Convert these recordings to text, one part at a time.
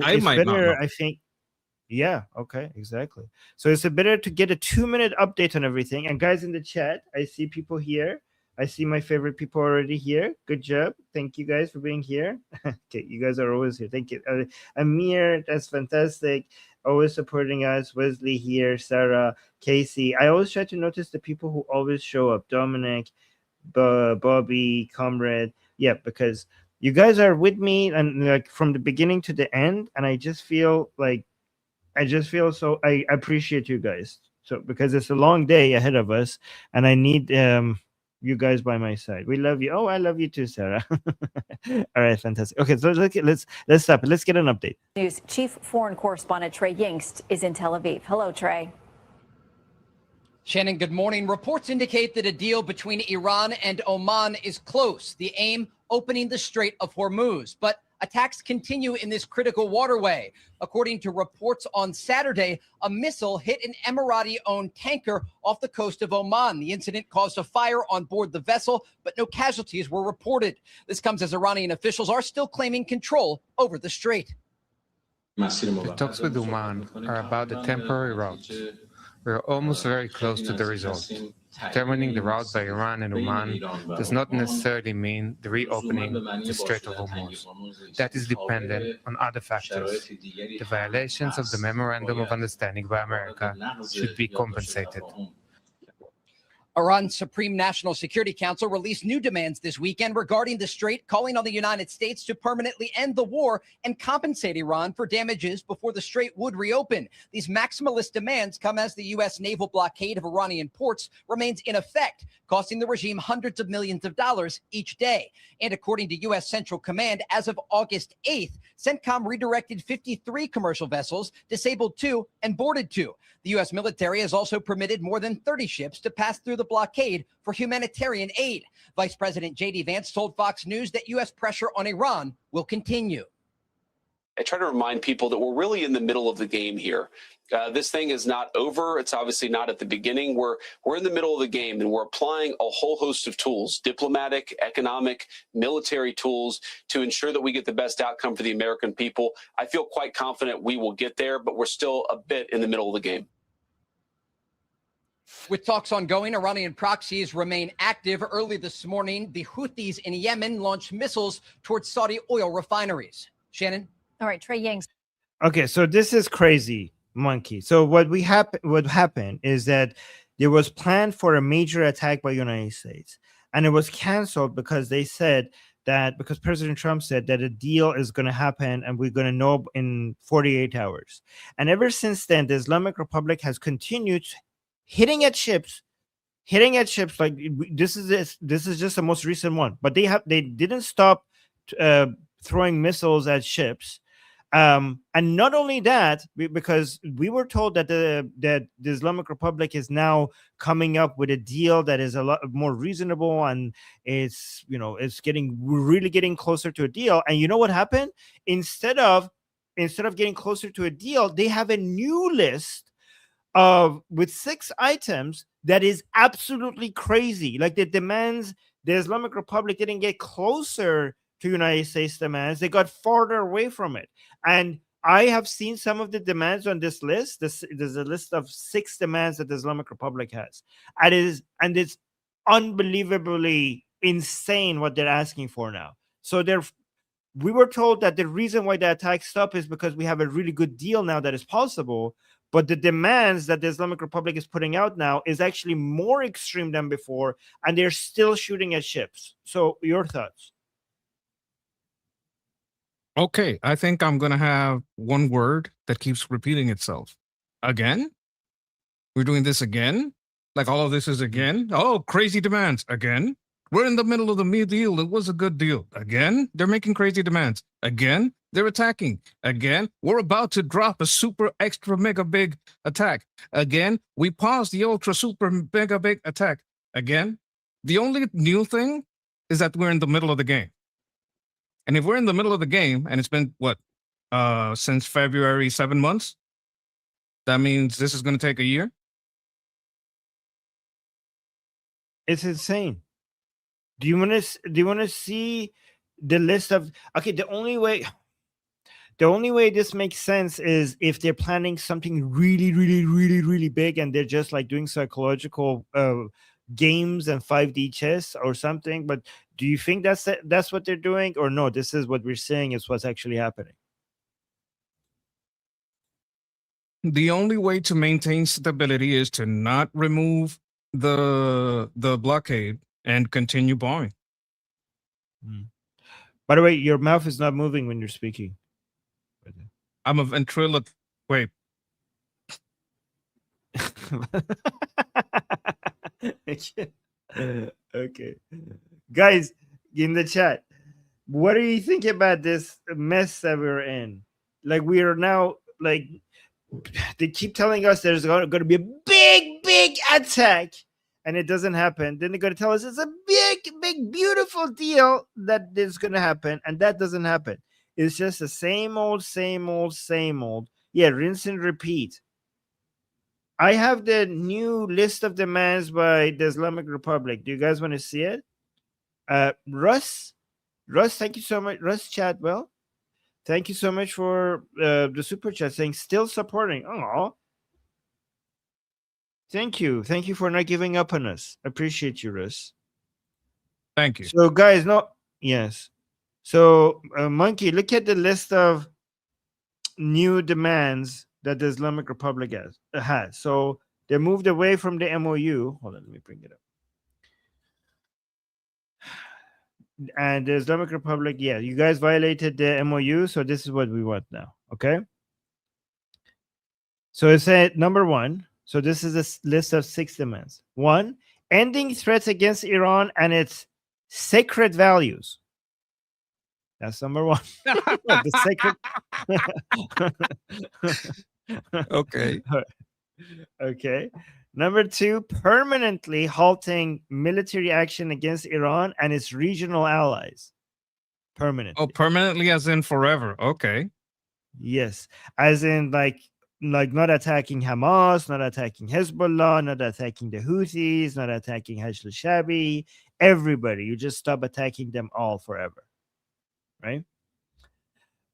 I it's might not better, know. I think. Yeah, okay, exactly. So it's better to get a 2-minute update on everything. And guys in the chat, I see people here. I see my favorite people already here. Good job. Thank you guys for being here. Okay, you guys are always here. Thank you. Amir, that's fantastic. Always supporting us. Wesley here, Sarah, Casey. I always try to notice the people who always show up. Dominic, Bobby, Comrade. Yeah, because you guys are with me and like from the beginning to the end, and I just feel so I appreciate you guys. So because it's a long day ahead of us, and I need you guys by my side. We love you. Oh, I love you too, Sarah. All right, fantastic. Okay, so let's stop it. Let's get an update. News Chief Foreign Correspondent Trey Yingst is in Tel Aviv. Hello, Trey. Shannon, good morning. Reports indicate that a deal between Iran and Oman is close. The aim, opening the Strait of Hormuz. But attacks continue in this critical waterway. According to reports on Saturday, a missile hit an Emirati-owned tanker off the coast of Oman. The incident caused a fire on board the vessel, but no casualties were reported. This comes as Iranian officials are still claiming control over the strait. The talks with Oman are about the temporary route. We're almost very close to the result. Determining the route by Iran and Oman does not necessarily mean the reopening the Strait of Hormuz. That is dependent on other factors. The violations of the Memorandum of Understanding by America should be compensated. Iran's Supreme National Security Council released new demands this weekend regarding the strait, calling on the United States to permanently end the war and compensate Iran for damages before the strait would reopen. These maximalist demands come as the U.S. naval blockade of Iranian ports remains in effect, costing the regime hundreds of millions of dollars each day. And according to U.S. Central Command, as of August 8th, CENTCOM redirected 53 commercial vessels, disabled 2, and boarded 2. The U.S. military has also permitted more than 30 ships to pass through the blockade for humanitarian aid. Vice President J.D. Vance told Fox News that U.S. pressure on Iran will continue. I try to remind people that we're really in the middle of the game here. This thing is not over. It's obviously not at the beginning. We're in the middle of the game, and we're applying a whole host of tools, diplomatic, economic, military tools, to ensure that we get the best outcome for the American people. I feel quite confident we will get there, but we're still a bit in the middle of the game. With talks ongoing, Iranian proxies remain active. Early this morning, the Houthis in Yemen launched missiles towards Saudi oil refineries. Shannon? All right, Trey Yingst. Okay, so this is crazy, Monkey. So what happened is that there was planned for a major attack by the United States, and it was canceled because they said that because President Trump said that a deal is going to happen and we're going to know in 48 hours. And ever since then, the Islamic Republic has continued hitting at ships like this is just the most recent one, but they didn't stop throwing missiles at ships. And not only that, because we were told that the Islamic Republic is now coming up with a deal that is a lot more reasonable, and it's really getting closer to a deal. And you know what happened? Instead of getting closer to a deal, they have a new list with 6 items that is absolutely crazy. Like the demands, the Islamic Republic didn't get closer to United States demands, they got farther away from it. And I have seen some of the demands on this list. There's a list of 6 demands that the Islamic Republic has. And it's unbelievably insane what they're asking for now. So we were told that the reason why the attack stopped is because we have a really good deal now that is possible. But the demands that the Islamic Republic is putting out now is actually more extreme than before, and they're still shooting at ships. So your thoughts? Okay, I think I'm going to have one word that keeps repeating itself. Again? We're doing this again? Like all of this is again? Oh, crazy demands. Again? We're in the middle of the deal. It was a good deal. Again? They're making crazy demands. Again? They're attacking. Again? We're about to drop a super extra mega big attack. Again? We paused the ultra super mega big attack. Again? The only new thing is that we're in the middle of the game. And if we're in the middle of the game, and it's been, since February, 7 months, that means this is going to take a year? It's insane. Do you want to see the list of... Okay, the only way... The only way this makes sense is if they're planning something really, really, really, really big, and they're just like doing psychological games and 5D chess or something. But do you think that's what they're doing, or no? This is what we're saying is what's actually happening. The only way to maintain stability is to not remove the blockade and continue bombing. By the way, your mouth is not moving when you're speaking. I'm a ventriloquist. Wait. Okay. Guys, in the chat, what do you think about this mess that we're in? Like, we are now, like, they keep telling us there's going to be a big attack, and it doesn't happen. Then they're going to tell us it's a big, beautiful deal that is going to happen, and that doesn't happen. It's just the same old. Yeah, rinse and repeat. I have the new list of demands by the Islamic Republic. Do you guys want to see it? Russ, thank you so much. Russ Chadwell, thank you so much for the super chat saying still supporting. Oh, thank you for not giving up on us. Appreciate you, Russ. Thank you. So, guys, yes. So, Monkey, look at the list of new demands that the Islamic Republic has. So they moved away from the MOU. Hold on, let me bring it up. And the Islamic Republic, yeah, you guys violated the MOU, so this is what we want now, okay? So it said number 1. So this is a list of 6 demands. 1, ending threats against Iran and its sacred values. That's number 1. The sacred. Okay. Okay. Number 2, permanently halting military action against Iran and its regional allies. Permanently. Oh, permanently as in forever. Okay. Yes. As in like not attacking Hamas, not attacking Hezbollah, not attacking the Houthis, not attacking Hajj al-Shabi. Everybody. You just stop attacking them all forever. Right?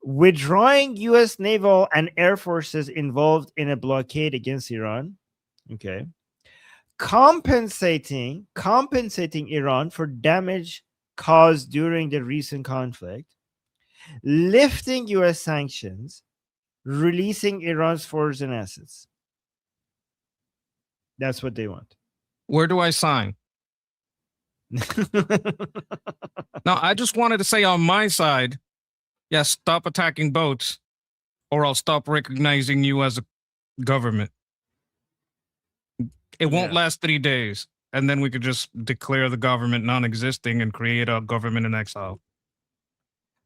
Withdrawing U.S. naval and air forces involved in a blockade against Iran. Okay. Compensating Iran for damage caused during the recent conflict. Lifting U.S. sanctions. Releasing Iran's forces and assets. That's what they want. Where do I sign? Now, I just wanted to say on my side, yes, stop attacking boats, or I'll stop recognizing you as a government. It won't last 3 days, and then we could just declare the government non-existing and create a government in exile.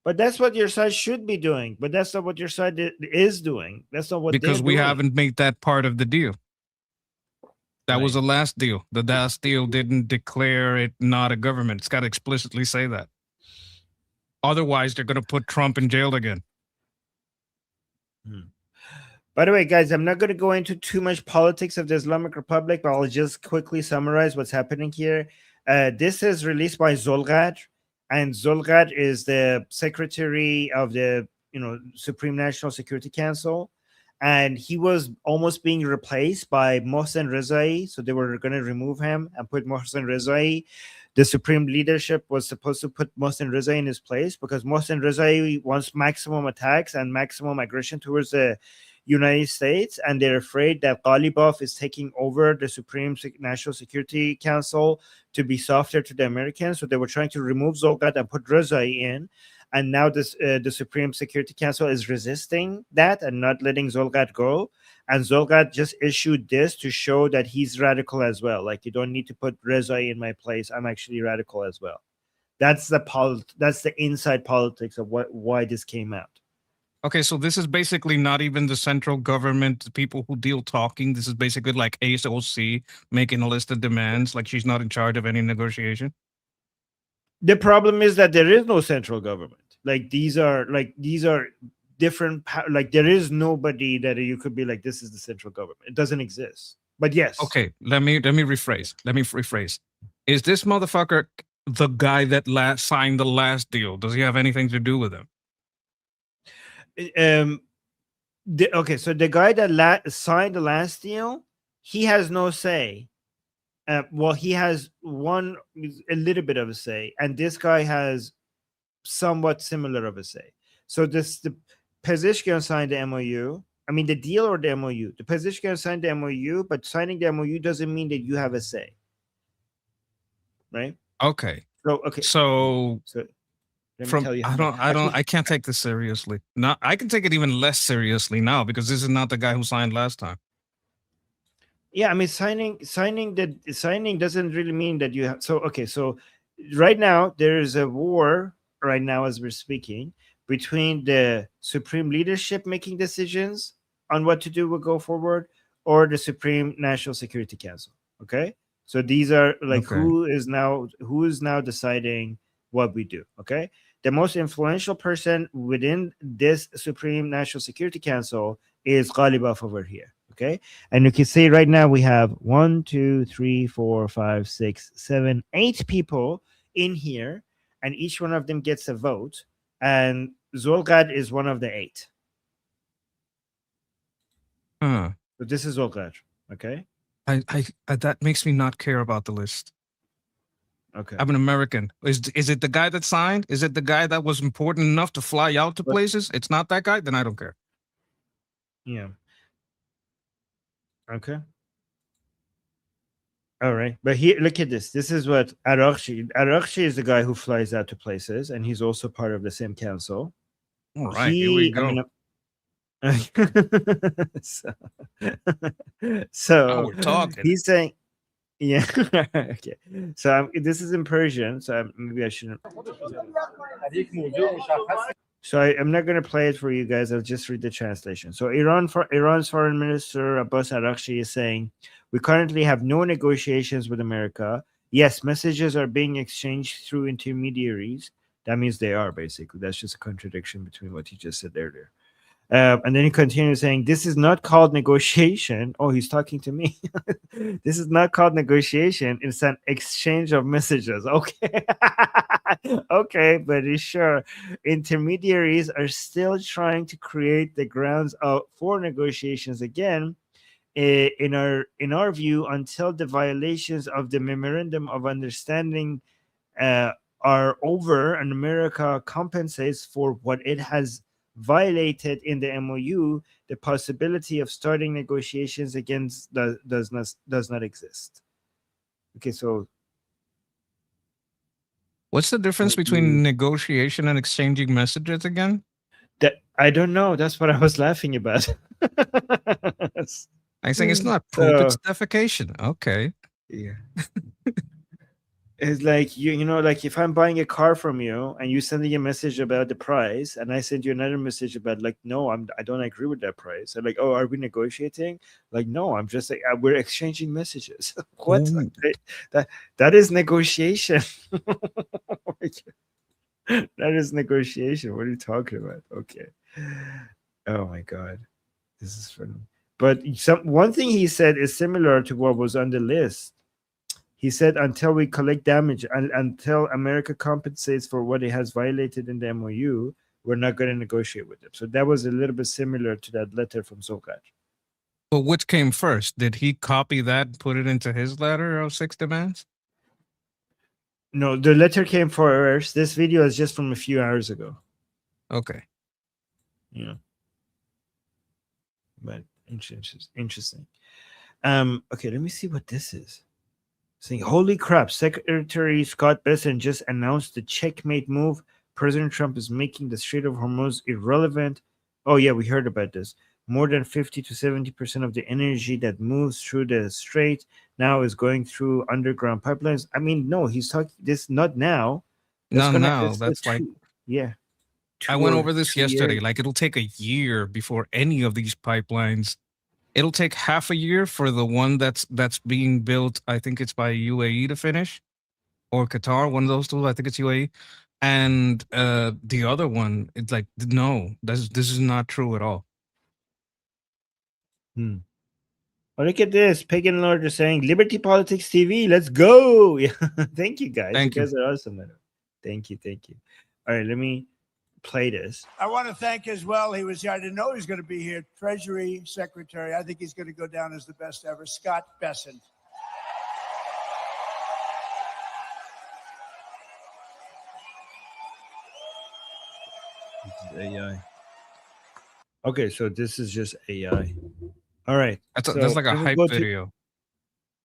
But that's what your side should be doing. But that's not what your side is doing. That's not what because we haven't made that part of the deal. That was the last deal. The last deal didn't declare it not a government. It's got to explicitly say that. Otherwise, they're going to put Trump in jail again. By the way, guys, I'm not going to go into too much politics of the Islamic Republic, but I'll just quickly summarize what's happening here. This is released by Zolghar, and Zolghar is the secretary of the Supreme National Security Council, and he was almost being replaced by Mohsen Rezai. So they were going to remove him and put Mohsen Rezai. The Supreme leadership was supposed to put Mohsen Rezai in his place because Mohsen Rezai wants maximum attacks and maximum aggression towards the United States, and they're afraid that Ghalibaf is taking over the Supreme National Security Council to be softer to the Americans. So they were trying to remove Zolghar and put Rezai in, and now the Supreme Security Council is resisting that and not letting Zolghar go. And Zolghar just issued this to show that he's radical as well. Like, you don't need to put Rezai in my place. I'm actually radical as well. That's the inside politics of why this came out. Okay, so this is basically not even the central government, the people who deal talking. This is basically like ASOC making a list of demands, like she's not in charge of any negotiation. The problem is that there is no central government. These are different. Like, there is nobody that you could be like, this is the central government. It doesn't exist. But yes. Okay, let me rephrase. Is this motherfucker the guy that signed the last deal? Does he have anything to do with him? Okay, so the guy that signed the last deal, he has no say. Well, he has a little bit of a say, and this guy has somewhat similar of a say. So the Pezeshkian signed the MOU. I mean, the deal or the MOU. The Pezeshkian signed the MOU, but signing the MOU doesn't mean that you have a say, right? Okay. So So let me tell you. I can't take this seriously. No, I can take it even less seriously now because this is not the guy who signed last time. Yeah, I mean, signing doesn't really mean that you have. So okay, so right now there is a war right now as we're speaking between the supreme leadership making decisions on what to do will go forward, or the Supreme National Security Council. Okay, so these are like who is now deciding what we do. Okay, the most influential person within this Supreme National Security Council is Ghalibaf over here. Okay, and you can see right now we have 1, 2, 3, 4, 5, 6, 7, 8 people in here, and each one of them gets a vote, and Zolgad is one of the 8. So this is Zolgad. Okay, I that makes me not care about the list. Okay, I'm an American. Is it the guy that signed? Is it the guy that was important enough to fly out to places? It's not that guy, then I don't care. Yeah. Okay. All right. But here, look at this. This is what Arakshi is the guy who flies out to places, and he's also part of the same council. All right, here we go. So we're talking. He's saying, yeah. Okay. So this is in Persian, so maybe I shouldn't. So I'm not going to play it for you guys. I'll just read the translation. So Iran's foreign minister Abbas Araghchi is saying, we currently have no negotiations with America. Yes, messages are being exchanged through intermediaries. That means they are, basically. That's just a contradiction between what he just said earlier. And then he continues saying, this is not called negotiation. Oh, he's talking to me. This is not called negotiation. It's an exchange of messages. Okay. Okay, but sure. Intermediaries are still trying to create the grounds for negotiations again. In our view, until the violations of the Memorandum of Understanding are over and America compensates for what it has violated in the MOU, the possibility of starting negotiations against does not exist. Okay, so what's the difference between negotiation and exchanging messages again? That I don't know. That's what I was laughing about. I think it's not poop, it's defecation. Okay. Yeah. It's like you know, like if I'm buying a car from you and you sending a message about the price, and I send you another message about like, no, I don't agree with that price. And like, oh, are we negotiating? Like, no, I'm just like we're exchanging messages. What? That is negotiation. That is negotiation. What are you talking about? Okay. Oh my god, this is funny. But one thing he said is similar to what was on the list. He said, until we collect damage and until America compensates for what it has violated in the MOU, we're not going to negotiate with them. So that was a little bit similar to that letter from Zolgad. But which came first? Did he copy that and put it into his letter of 6 demands? No, the letter came first. This video is just from a few hours ago. Okay. Yeah. But interesting. Okay, let me see what this is. Saying, holy crap, Secretary Scott Bessent just announced the checkmate move. President Trump is making the Strait of Hormuz irrelevant. Oh, yeah, we heard about this. More than 50 to 70% of the energy that moves through the strait now is going through underground pipelines. I mean, no, he's talking this not now. Not now. That's like, yeah. I went over this yesterday. Like, it'll take a year before any of these pipelines. It'll take half a year for the one that's being built. I think it's by UAE to finish, or Qatar, one of those two. I think it's UAE, and the other one, it's like, no, this is not true at all. Oh, look at this. Pagan Lord is saying, Liberty Politics TV, let's go. Yeah. Thank you, guys. You guys are awesome. Thank you. All right, let me play this. I want to thank as well. He was here. I didn't know he was going to be here. Treasury Secretary. I think he's going to go down as the best ever. Scott Bessent. This is AI. Okay, so this is just AI. All right. That's like a hype video.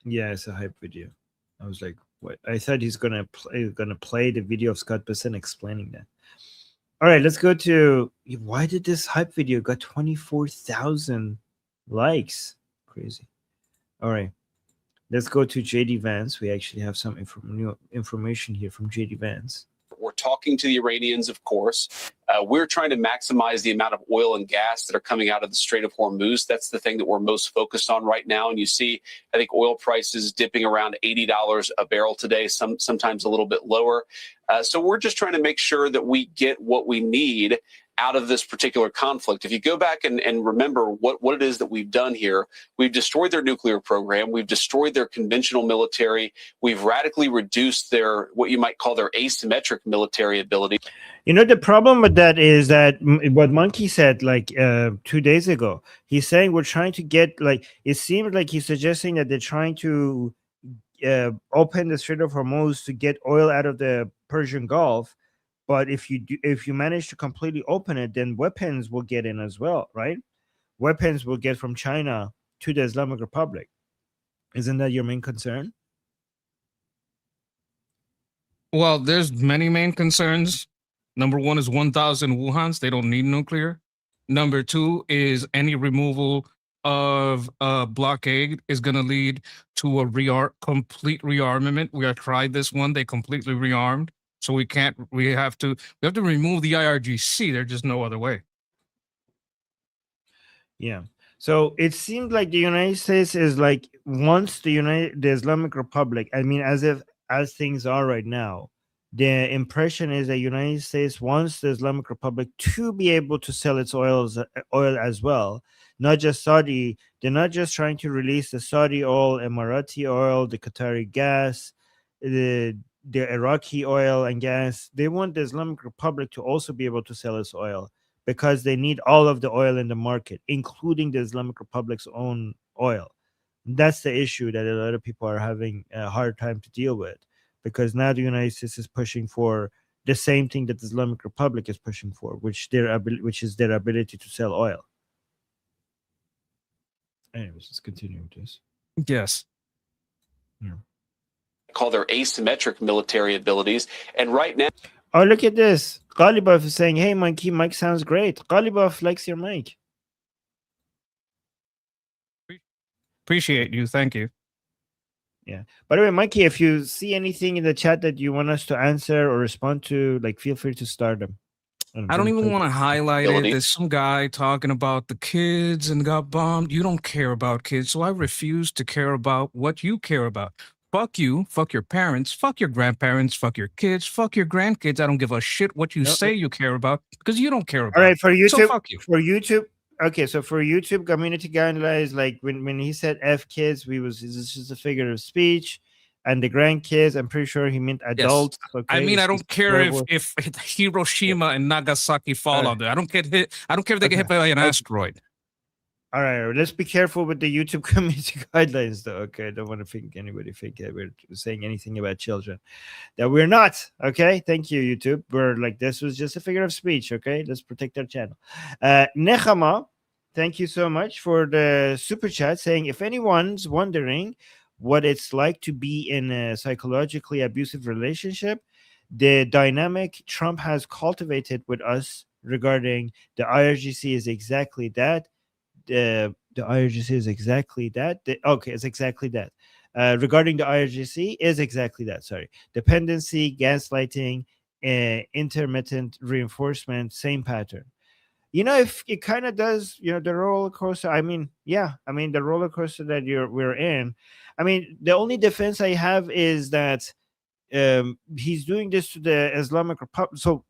Yeah, it's a hype video. I was like, what? I thought he's gonna play the video of Scott Bessent explaining that. All right, let's go to why did this hype video got 24,000 likes? Crazy. All right, let's go to JD Vance. We actually have some new information here from JD Vance. We're talking to the Iranians, of course. We're trying to maximize the amount of oil and gas that are coming out of the Strait of Hormuz. That's the thing that we're most focused on right now. And you see, I think oil prices dipping around $80 a barrel today, sometimes a little bit lower. So we're just trying to make sure that we get what we need out of this particular conflict. If you go back and remember what it is that we've done here, we've destroyed their nuclear program, we've destroyed their conventional military, we've radically reduced their, what you might call their asymmetric military ability. You know, the problem with that is that what Monkey said like 2 days ago, he's saying we're trying to get, like, it seems like he's suggesting that they're trying to open the Strait of Hormuz to get oil out of the Persian Gulf. But if you manage to completely open it, then weapons will get in as well, right? Weapons will get from China to the Islamic Republic. Isn't that your main concern? Well, there's many main concerns. Number one is 1,000 Wuhans. They don't need nuclear. Number two is any removal of blockade is going to lead to a complete rearmament. We have tried this one. They completely rearmed. So we have to remove the IRGC. There's just no other way. Yeah. So it seemed like the United States is like, once the Islamic Republic, I mean, as things are right now, the impression is that United States wants the Islamic Republic to be able to sell its oil as well, not just Saudi. They're not just trying to release the Saudi oil, Emirati oil, the Qatari gas, the Iraqi oil and gas. They want the Islamic Republic to also be able to sell its oil because they need all of the oil in the market, including the Islamic Republic's own oil. That's the issue that a lot of people are having a hard time to deal with, because now the United States is pushing for the same thing that the Islamic Republic is pushing for, which is their ability to sell oil. Anyways, let's continue with this. Yes. Yeah. Call their asymmetric military abilities. And right now, oh, look at this. Ghalibov is saying, hey, Monkey, mic sounds great. Ghalibov likes your mic. Appreciate you. Thank you. Yeah. By the way, Mikey, if you see anything in the chat that you want us to answer or respond to, like, feel free to start them. I don't even want to highlight it. There's some guy talking about the kids and got bombed. You don't care about kids, so I refuse to care about what you care about. Fuck you, fuck your parents, fuck your grandparents, fuck your kids, fuck your grandkids. I don't give a shit what you say you care about, because you don't care about. All right, for YouTube, so fuck you. For YouTube, okay, so for YouTube community guidelines, like when he said F kids, this is just a figure of speech, and the grandkids, I'm pretty sure he meant adults. Yes. Okay, I mean, I don't care if Hiroshima and Nagasaki fall on there. I don't care if they get hit by an asteroid. All right, let's be careful with the YouTube community guidelines, though. Okay, I don't want to anybody think that we're saying anything about children that we're not. Okay, thank you, YouTube. We're like, this was just a figure of speech. Okay, let's protect our channel. Nechama, thank you so much for the super chat, saying if anyone's wondering what it's like to be in a psychologically abusive relationship, the dynamic Trump has cultivated with us regarding the IRGC is exactly that. The IRGC is exactly that. It's exactly that. Regarding the IRGC is exactly that. Sorry. Dependency, gaslighting, intermittent reinforcement, same pattern. You know, if it kind of does, you know, the roller coaster. I mean, yeah. I mean, the roller coaster that we're in. I mean, the only defense I have is that he's doing this to the Islamic Republic. So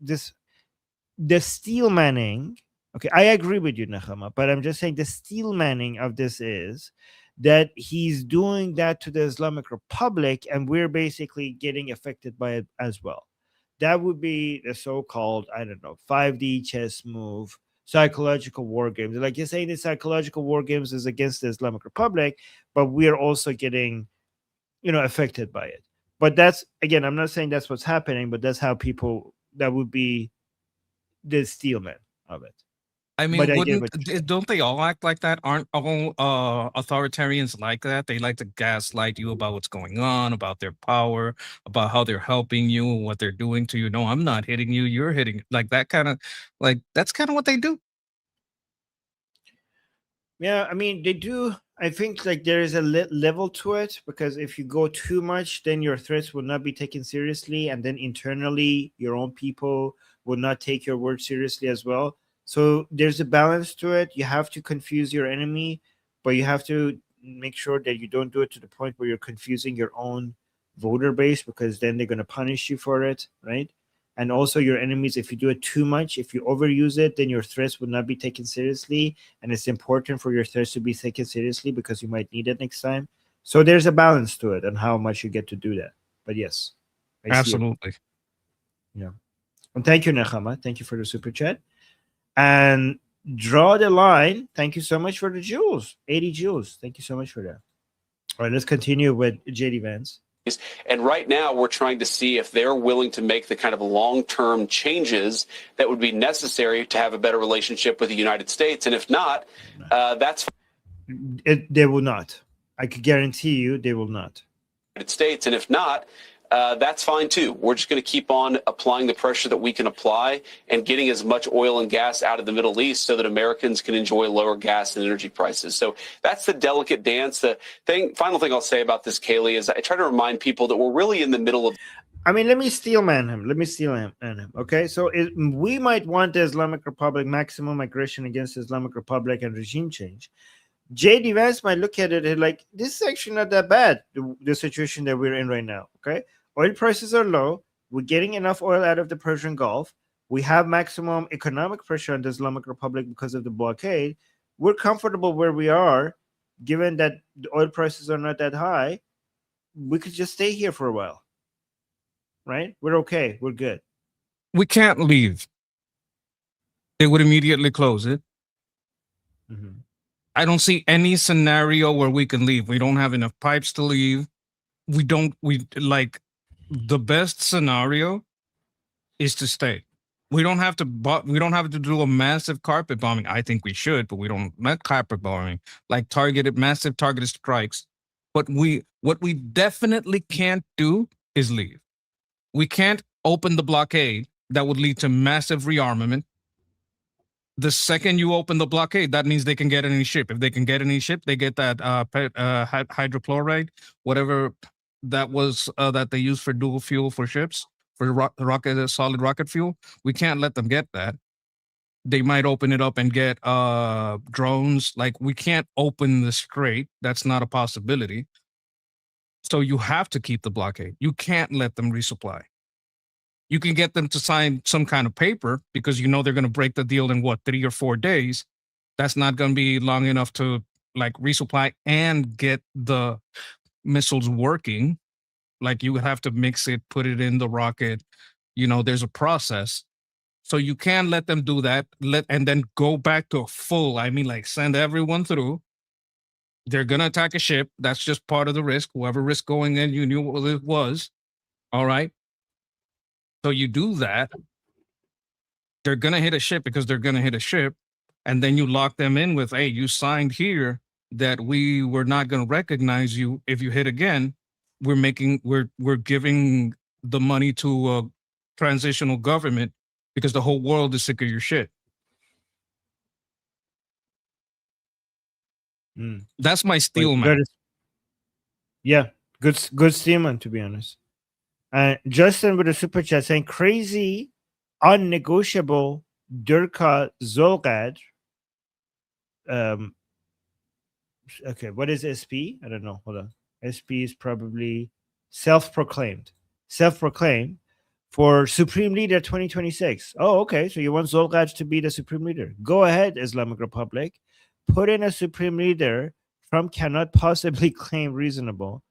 the steel manning. Okay, I agree with you, Nechama, but I'm just saying the steel manning of this is that he's doing that to the Islamic Republic, and we're basically getting affected by it as well. that would be the so-called, I don't know, 5D chess move, psychological war games. Like you're saying, the psychological war games is against the Islamic Republic, but we are also getting, affected by it. But that's, again, I'm not saying that's what's happening, but that's how people, that would be the steelman of it. I mean, But I get what you're saying. don't they all act like that? Aren't all authoritarians like that? They like to gaslight you about what's going on, about their power, about how they're helping you, and what they're doing to you. No, I'm not hitting you. You're hitting, like that kind of, like that's kind of what they do. Yeah, I mean, they do. I think like there is a level to it, because if you go too much, then your threats will not be taken seriously, and then internally your own people will not take your word seriously as well. So there's a balance to it. You have to confuse your enemy, but you have to make sure that you don't do it to the point where you're confusing your own voter base, because then they're going to punish you for it, right? And also your enemies, if you do it too much, if you overuse it, then your threats would not be taken seriously. And it's important for your threats to be taken seriously because you might need it next time. So there's a balance to it and how much you get to do that. But yes, I see it. Absolutely. Yeah. And thank you, Nechama. Thank you for the super chat. And Draw the Line, thank you so much for the jewels. 80 jewels. Thank you so much for that. All right, let's continue with JD Vance. And right now, we're trying to see if they're willing to make the kind of long-term changes that would be necessary to have a better relationship with the United States. And if not, that's They will not. I could guarantee you they will not. United States. And if not, that's fine too. We're just going to keep on applying the pressure that we can apply and getting as much oil and gas out of the Middle East so that Americans can enjoy lower gas and energy prices. So that's the delicate dance. The final thing I'll say about this, Kaylee, is I try to remind people that we're really in the middle of. I mean, let me steelman him. Okay, so we might want the Islamic Republic maximum aggression against the Islamic Republic and regime change. JD Vance might look at it like, this is actually not that bad, the situation that we're in right now. Okay, oil prices are low. We're getting enough oil out of the Persian Gulf. We have maximum economic pressure on the Islamic Republic because of the blockade. We're comfortable where we are, given that the oil prices are not that high. We could just stay here for a while. Right? We're okay. We're good. We can't leave. They would immediately close it. Mm-hmm. I don't see any scenario where we can leave. We don't have enough pipes to leave. The best scenario is to stay. We don't have to do a massive carpet bombing. I think we should, but we don't, not carpet bombing, like massive targeted strikes. But what we definitely can't do is leave. We can't open the blockade. That would lead to massive rearmament. The second you open the blockade, that means they can get any ship. If they can get any ship, they get that hydrochloride, whatever that was that they use for dual fuel for ships, for solid rocket fuel. We can't let them get that. They might open it up and get drones. Like, we can't open the strait. That's not a possibility. So you have to keep the blockade. You can't let them resupply. You can get them to sign some kind of paper because they're going to break the deal in 3 or 4 days. That's not going to be long enough to resupply and get the missiles working. Like, you would have to mix it, put it in the rocket. There's a process. So you can let them do that, and then go back to a full, send everyone through. They're going to attack a ship. That's just part of the risk. Whoever risk going in, you knew what it was. All right. So you do that. They're going to hit a ship because they're going to hit a ship. And then you lock them in with, hey, you signed here that we were not going to recognize you if you hit again. We're giving the money to a transitional government because the whole world is sick of your shit. That's my steelman. Yeah, good steelman, to be honest. Justin with a super chat saying, crazy, unnegotiable Durka Zolgad. Okay, what is SP? I don't know. Hold on. SP is probably self-proclaimed for Supreme Leader 2026. Oh, okay. So you want Zolgad to be the Supreme Leader. Go ahead, Islamic Republic. Put in a Supreme Leader. Trump cannot possibly claim reasonable.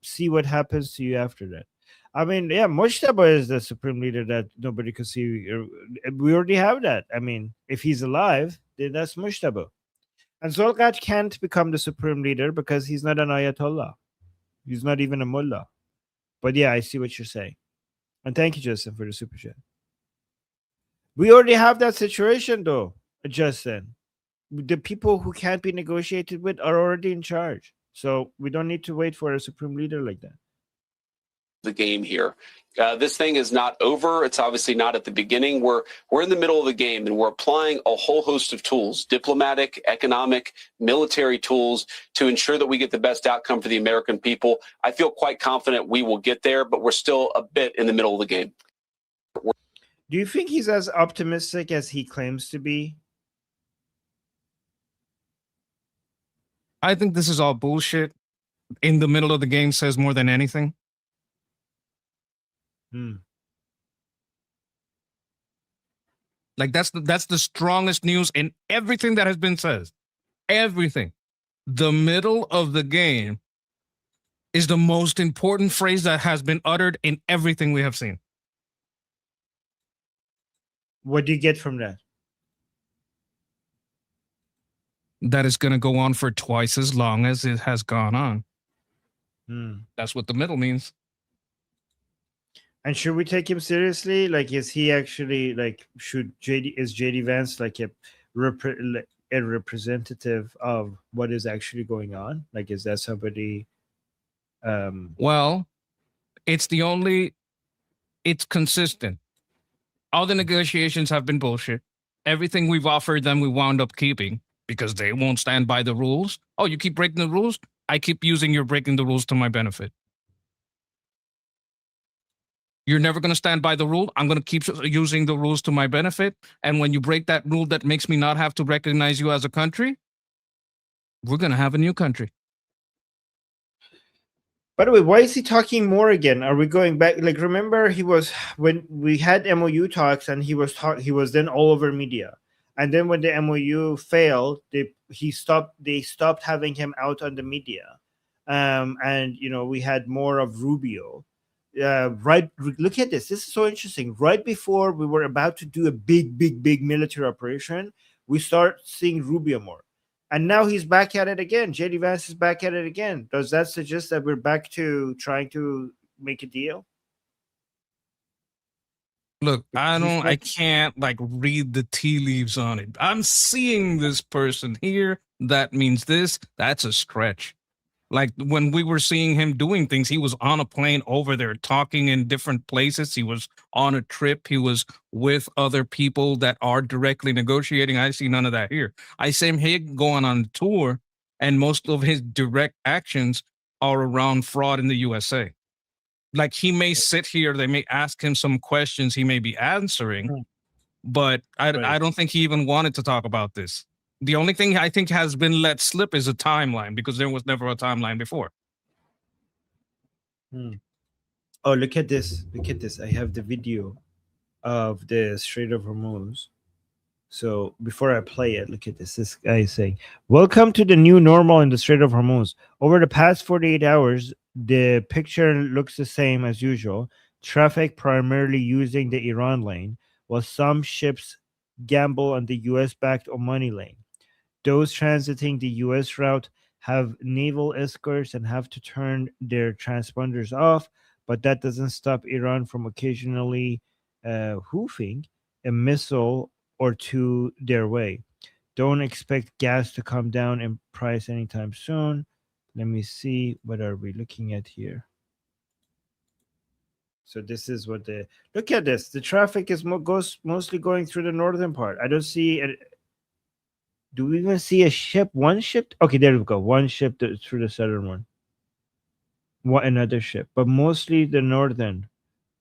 See what happens to you after that. I mean, yeah, Mujtaba is the supreme leader that nobody could see. We already have that. I mean, if he's alive, then that's Mujtaba. And Zolgat can't become the supreme leader because he's not an Ayatollah. He's not even a mullah. But yeah, I see what you're saying. And thank you, Justin, for the super chat. We already have that situation, though, Justin. The people who can't be negotiated with are already in charge. So we don't need to wait for a supreme leader like that. The game here. This thing is not over. It's obviously not at the beginning. We're in the middle of the game, and we're applying a whole host of tools, diplomatic, economic, military tools, to ensure that we get the best outcome for the American people. I feel quite confident we will get there, but we're still a bit in the middle of the game. Do you think he's as optimistic as he claims to be? I think this is all bullshit. In the middle of the game says more than anything. Like that's the strongest news in everything that has been said. Everything. The middle of the game is the most important phrase that has been uttered in everything we have seen. What do you get from that? That is going to go on for twice as long as it has gone on. That's what the middle means. And should we take him seriously? Like, is he actually like? Is JD Vance like a representative of what is actually going on? Like, is that somebody? Well, it's consistent. All the negotiations have been bullshit. Everything we've offered them, we wound up keeping because they won't stand by the rules. Oh, you keep breaking the rules? I keep using your breaking the rules to my benefit. You're never going to stand by the rule. I'm going to keep using the rules to my benefit. And when you break that rule that makes me not have to recognize you as a country, we're going to have a new country. By the way, why is he talking more again? Are we going back? Like, remember when we had MOU talks and he was then all over media. And then when the MOU failed, they stopped having him out on the media. And, we had more of Rubio. Look at this. This is so interesting. Right before we were about to do a big military operation, we start seeing Rubio more. And now he's back at it again. JD Vance is back at it again. Does that suggest that we're back to trying to make a deal? Look, I can't read the tea leaves on it. I'm seeing this person here. That means this. That's a stretch. Like when we were seeing him doing things, he was on a plane over there talking in different places. He was on a trip. He was with other people that are directly negotiating. I see none of that here. I see him going on a tour, and most of his direct actions are around fraud in the USA. Like he may sit here, they may ask him some questions he may be answering, but I don't think he even wanted to talk about this. The only thing I think has been let slip is a timeline because there was never a timeline before. Oh, look at this. Look at this. I have the video of the Strait of Hormuz. So before I play it, look at this. This guy is saying, "Welcome to the new normal in the Strait of Hormuz. Over the past 48 hours, the picture looks the same as usual. Traffic primarily using the Iran lane, while some ships gamble on the US-backed Omani lane. Those transiting the US route have naval escorts and have to turn their transponders off, but that doesn't stop Iran from occasionally hoofing a missile or two their way. Don't expect gas to come down in price anytime soon." Let me see. What are we looking at here? So this is what look at this. The traffic is mostly going through the northern part. I don't see it. Do we even see a ship? One ship? Okay, there we go. One ship through the southern one. Another ship, but mostly the northern.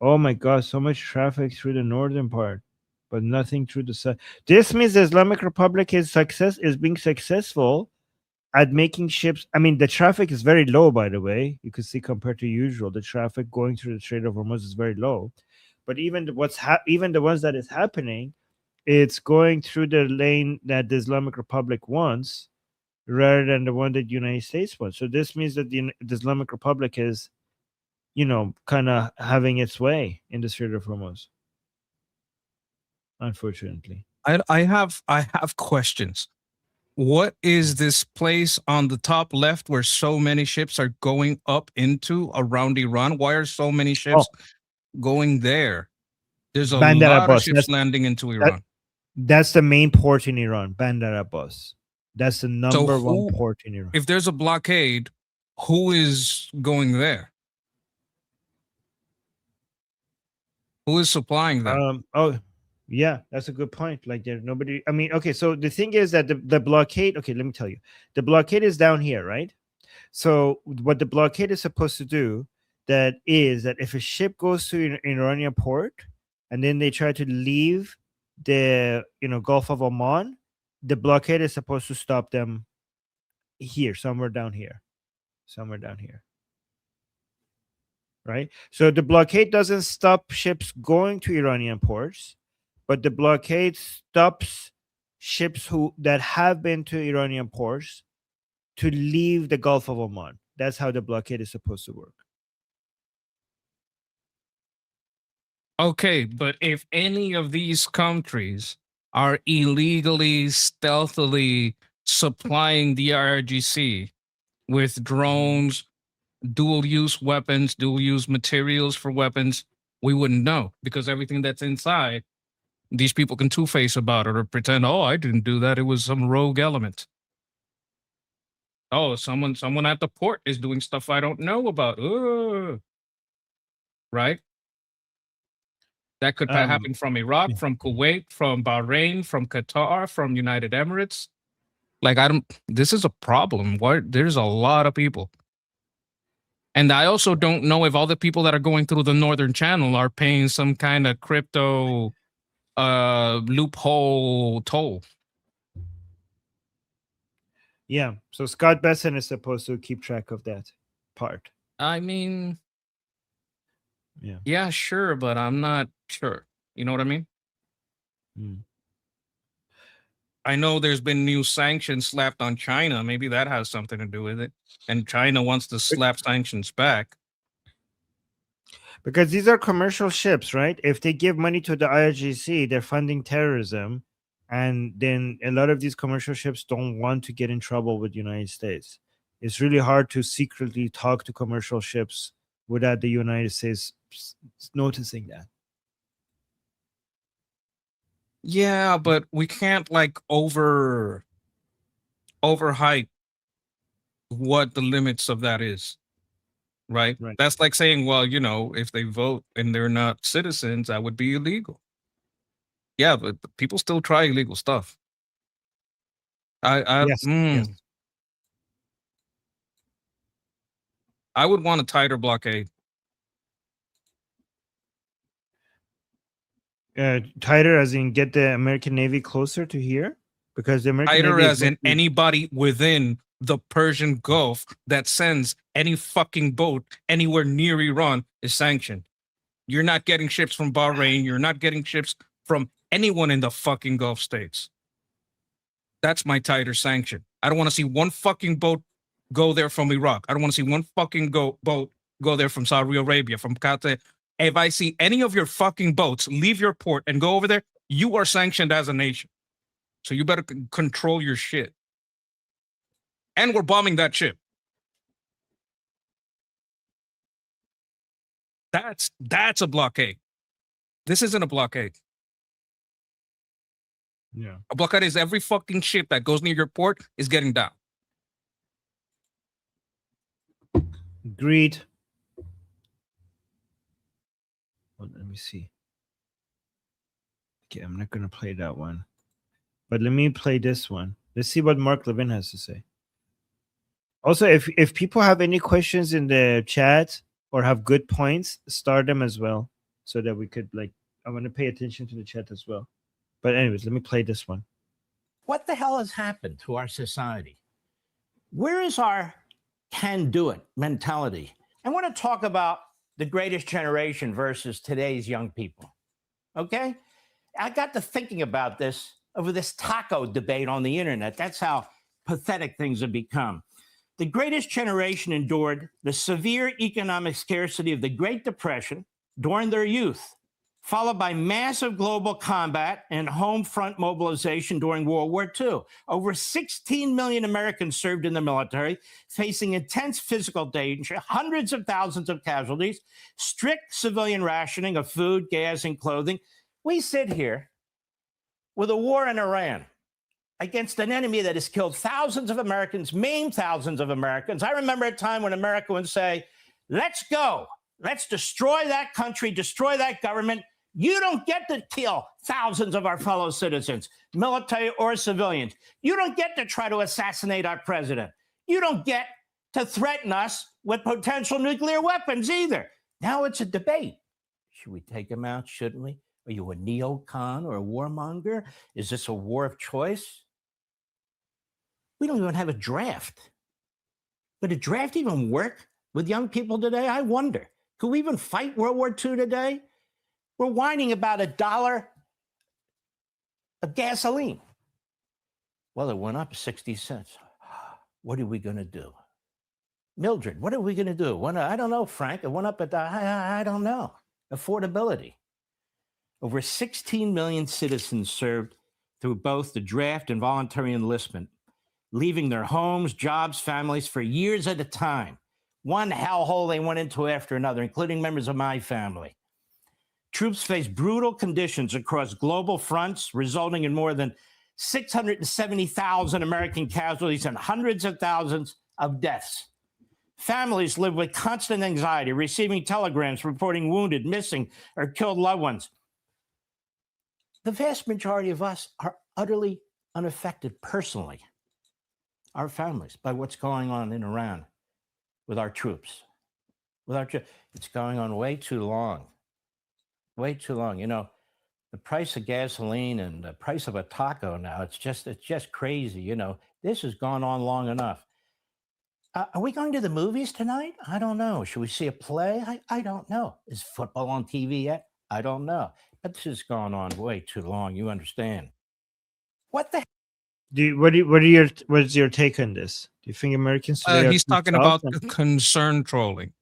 Oh my God, so much traffic through the northern part, but nothing through the south. This means the Islamic Republic is being successful at making ships. I mean, the traffic is very low, by the way. You can see compared to usual, the traffic going through the Strait of Hormuz is very low. But even even the ones that is happening, it's going through the lane that the Islamic Republic wants rather than the one that the United States wants. So this means that the Islamic Republic is kind of having its way in the Strait of Hormuz. Unfortunately. I have questions. What is this place on the top left where so many ships are going up into around Iran? Why are so many ships going there? There's a Bandar lot of Abbas. ships landing into Iran. That's the main port in Iran, Bandar Abbas. That's the number one port in Iran. If there's a blockade, who is going there? Who is supplying them? Yeah, that's a good point. Like there's nobody. I mean, okay, so the thing is that the blockade, okay, let me tell you. The blockade is down here, right? So what the blockade is supposed to do that if a ship goes to an Iranian port and then they try to leave the Gulf of Oman, the blockade is supposed to stop them here, somewhere down here. Right? So the blockade doesn't stop ships going to Iranian ports, but the blockade stops ships that have been to Iranian ports to leave the Gulf of Oman. That's how the blockade is supposed to work. Okay, but if any of these countries are illegally, stealthily supplying the IRGC with drones, dual-use weapons, dual-use materials for weapons, we wouldn't know, because everything that's inside, these people can two-face about it or pretend, oh, I didn't do that. It was some rogue element. Oh, someone at the port is doing stuff I don't know about. Ugh. Right? That could happen from Iraq, from Kuwait, from Bahrain, from Qatar, from United Emirates. Like, this is a problem. There's a lot of people. And I also don't know if all the people that are going through the Northern Channel are paying some kind of crypto loophole toll. Yeah. So Scott Besson is supposed to keep track of that part. I mean, yeah, sure, but I'm not sure. You know what I mean? I know there's been new sanctions slapped on China. Maybe that has something to do with it. And China wants to slap sanctions back. Because these are commercial ships, right? If they give money to the IRGC, they're funding terrorism. And then a lot of these commercial ships don't want to get in trouble with the United States. It's really hard to secretly talk to commercial ships without the United States noticing that. Yeah, but we can't like overhype what the limits of that is. Right? That's like saying, well, if they vote and they're not citizens, that would be illegal. Yeah, but people still try illegal stuff. Yes. I would want a tighter blockade. Tighter as in get the American Navy closer to here? Because the American Tighter Navy as in anybody within the Persian Gulf that sends any fucking boat anywhere near Iran is sanctioned. You're not getting ships from Bahrain. You're not getting ships from anyone in the fucking Gulf states. That's my tighter sanction. I don't want to see one fucking boat go there from Iraq. I don't want to see one fucking boat go there from Saudi Arabia, from Qatar. If I see any of your fucking boats leave your port and go over there, you are sanctioned as a nation. So you better control your shit. And we're bombing that ship. That's a blockade. This isn't a blockade. Yeah. A blockade is every fucking ship that goes near your port is getting down. Agreed. Well, let me see. Okay, I'm not going to play that one. But let me play this one. Let's see what Mark Levin has to say. Also, if people have any questions in the chat or have good points, start them as well so that we could, I want to pay attention to the chat as well. But anyways, let me play this one. What the hell has happened to our society? Where is our can-do-it mentality? I want to talk about the greatest generation versus today's young people, okay? I got to thinking about this over this taco debate on the internet. That's how pathetic things have become. The greatest generation endured the severe economic scarcity of the Great Depression during their youth, followed by massive global combat and home front mobilization during World War II. Over 16 million Americans served in the military, facing intense physical danger, hundreds of thousands of casualties, strict civilian rationing of food, gas, and clothing. We sit here with a war in Iran against an enemy that has killed thousands of Americans, maimed thousands of Americans. I remember a time when America would say, let's go. Let's destroy that country, destroy that government. You don't get to kill thousands of our fellow citizens, military or civilians. You don't get to try to assassinate our president. You don't get to threaten us with potential nuclear weapons either. Now it's a debate. Should we take him out? Shouldn't we? Are you a neocon or a warmonger? Is this a war of choice? We don't even have a draft. Would a draft even work with young people today? I wonder. Could we even fight World War II today? We're whining about $1 of gasoline. Well, it went up 60 cents. What are we going to do? Mildred, what are we going to do? I don't know, Frank. It went up I don't know. Affordability. Over 16 million citizens served through both the draft and voluntary enlistment, leaving their homes, jobs, families for years at a time. One hellhole they went into after another, including members of my family. Troops faced brutal conditions across global fronts, resulting in more than 670,000 American casualties and hundreds of thousands of deaths. Families live with constant anxiety, receiving telegrams reporting wounded, missing, or killed loved ones. The vast majority of us are utterly unaffected personally, our families, by what's going on in Iran with our troops. It's going on way too long. Way too long. You know, the price of gasoline and the price of a taco now, it's just crazy. You know, this has gone on long enough. Are we going to the movies tonight? I don't know. Should we see a play? I don't know. Is football on TV yet? I don't know. But this has gone on way too long. You understand? What the? What's your take on this? Do you think Americans today he's talking about concern trolling.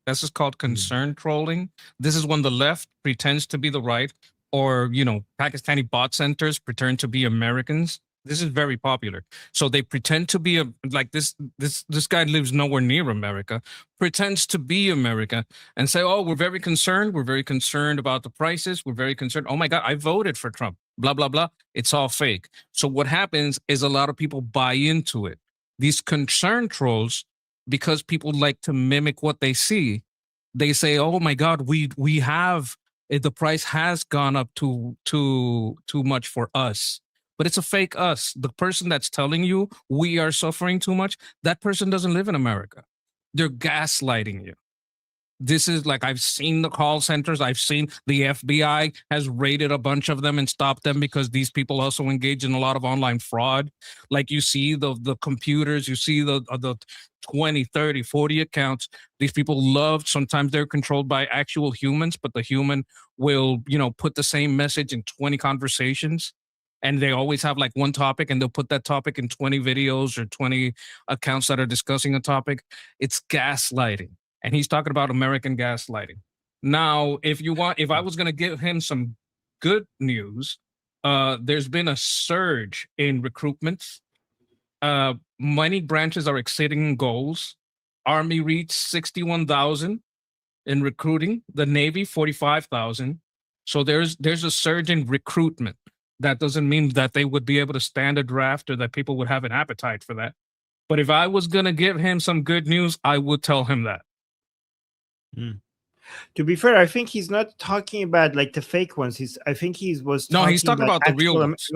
This is called concern trolling. This is when the left pretends to be the right, or Pakistani bot centers pretend to be Americans. This is very popular. So they pretend to be like this guy lives nowhere near America, pretends to be America, and say, oh, we're very concerned. We're very concerned about the prices. We're very concerned. Oh my God, I voted for Trump. Blah, blah, blah. It's all fake. So what happens is a lot of people buy into it. These concern trolls, because people like to mimic what they see, they say, oh my God, we have, the price has gone up too much for us. But it's a fake us. The person that's telling you we are suffering too much, that person doesn't live in America. They're gaslighting you. This is like, I've seen the call centers. I've seen the FBI has raided a bunch of them and stopped them because these people also engage in a lot of online fraud. Like you see the computers, you see the 20, 30, 40 accounts. These people love, sometimes they're controlled by actual humans, but the human will, put the same message in 20 conversations. And they always have like one topic, and they'll put that topic in 20 videos or 20 accounts that are discussing a topic. It's gaslighting. And he's talking about American gaslighting. Now, if I was going to give him some good news, there's been a surge in recruitments. Many branches are exceeding goals. Army reached 61,000 in recruiting. The Navy, 45,000. So there's a surge in recruitment. That doesn't mean that they would be able to stand a draft or that people would have an appetite for that. But if I was going to give him some good news, I would tell him that. To be fair, I think he's not talking about like the fake ones. He's talking about the real ones.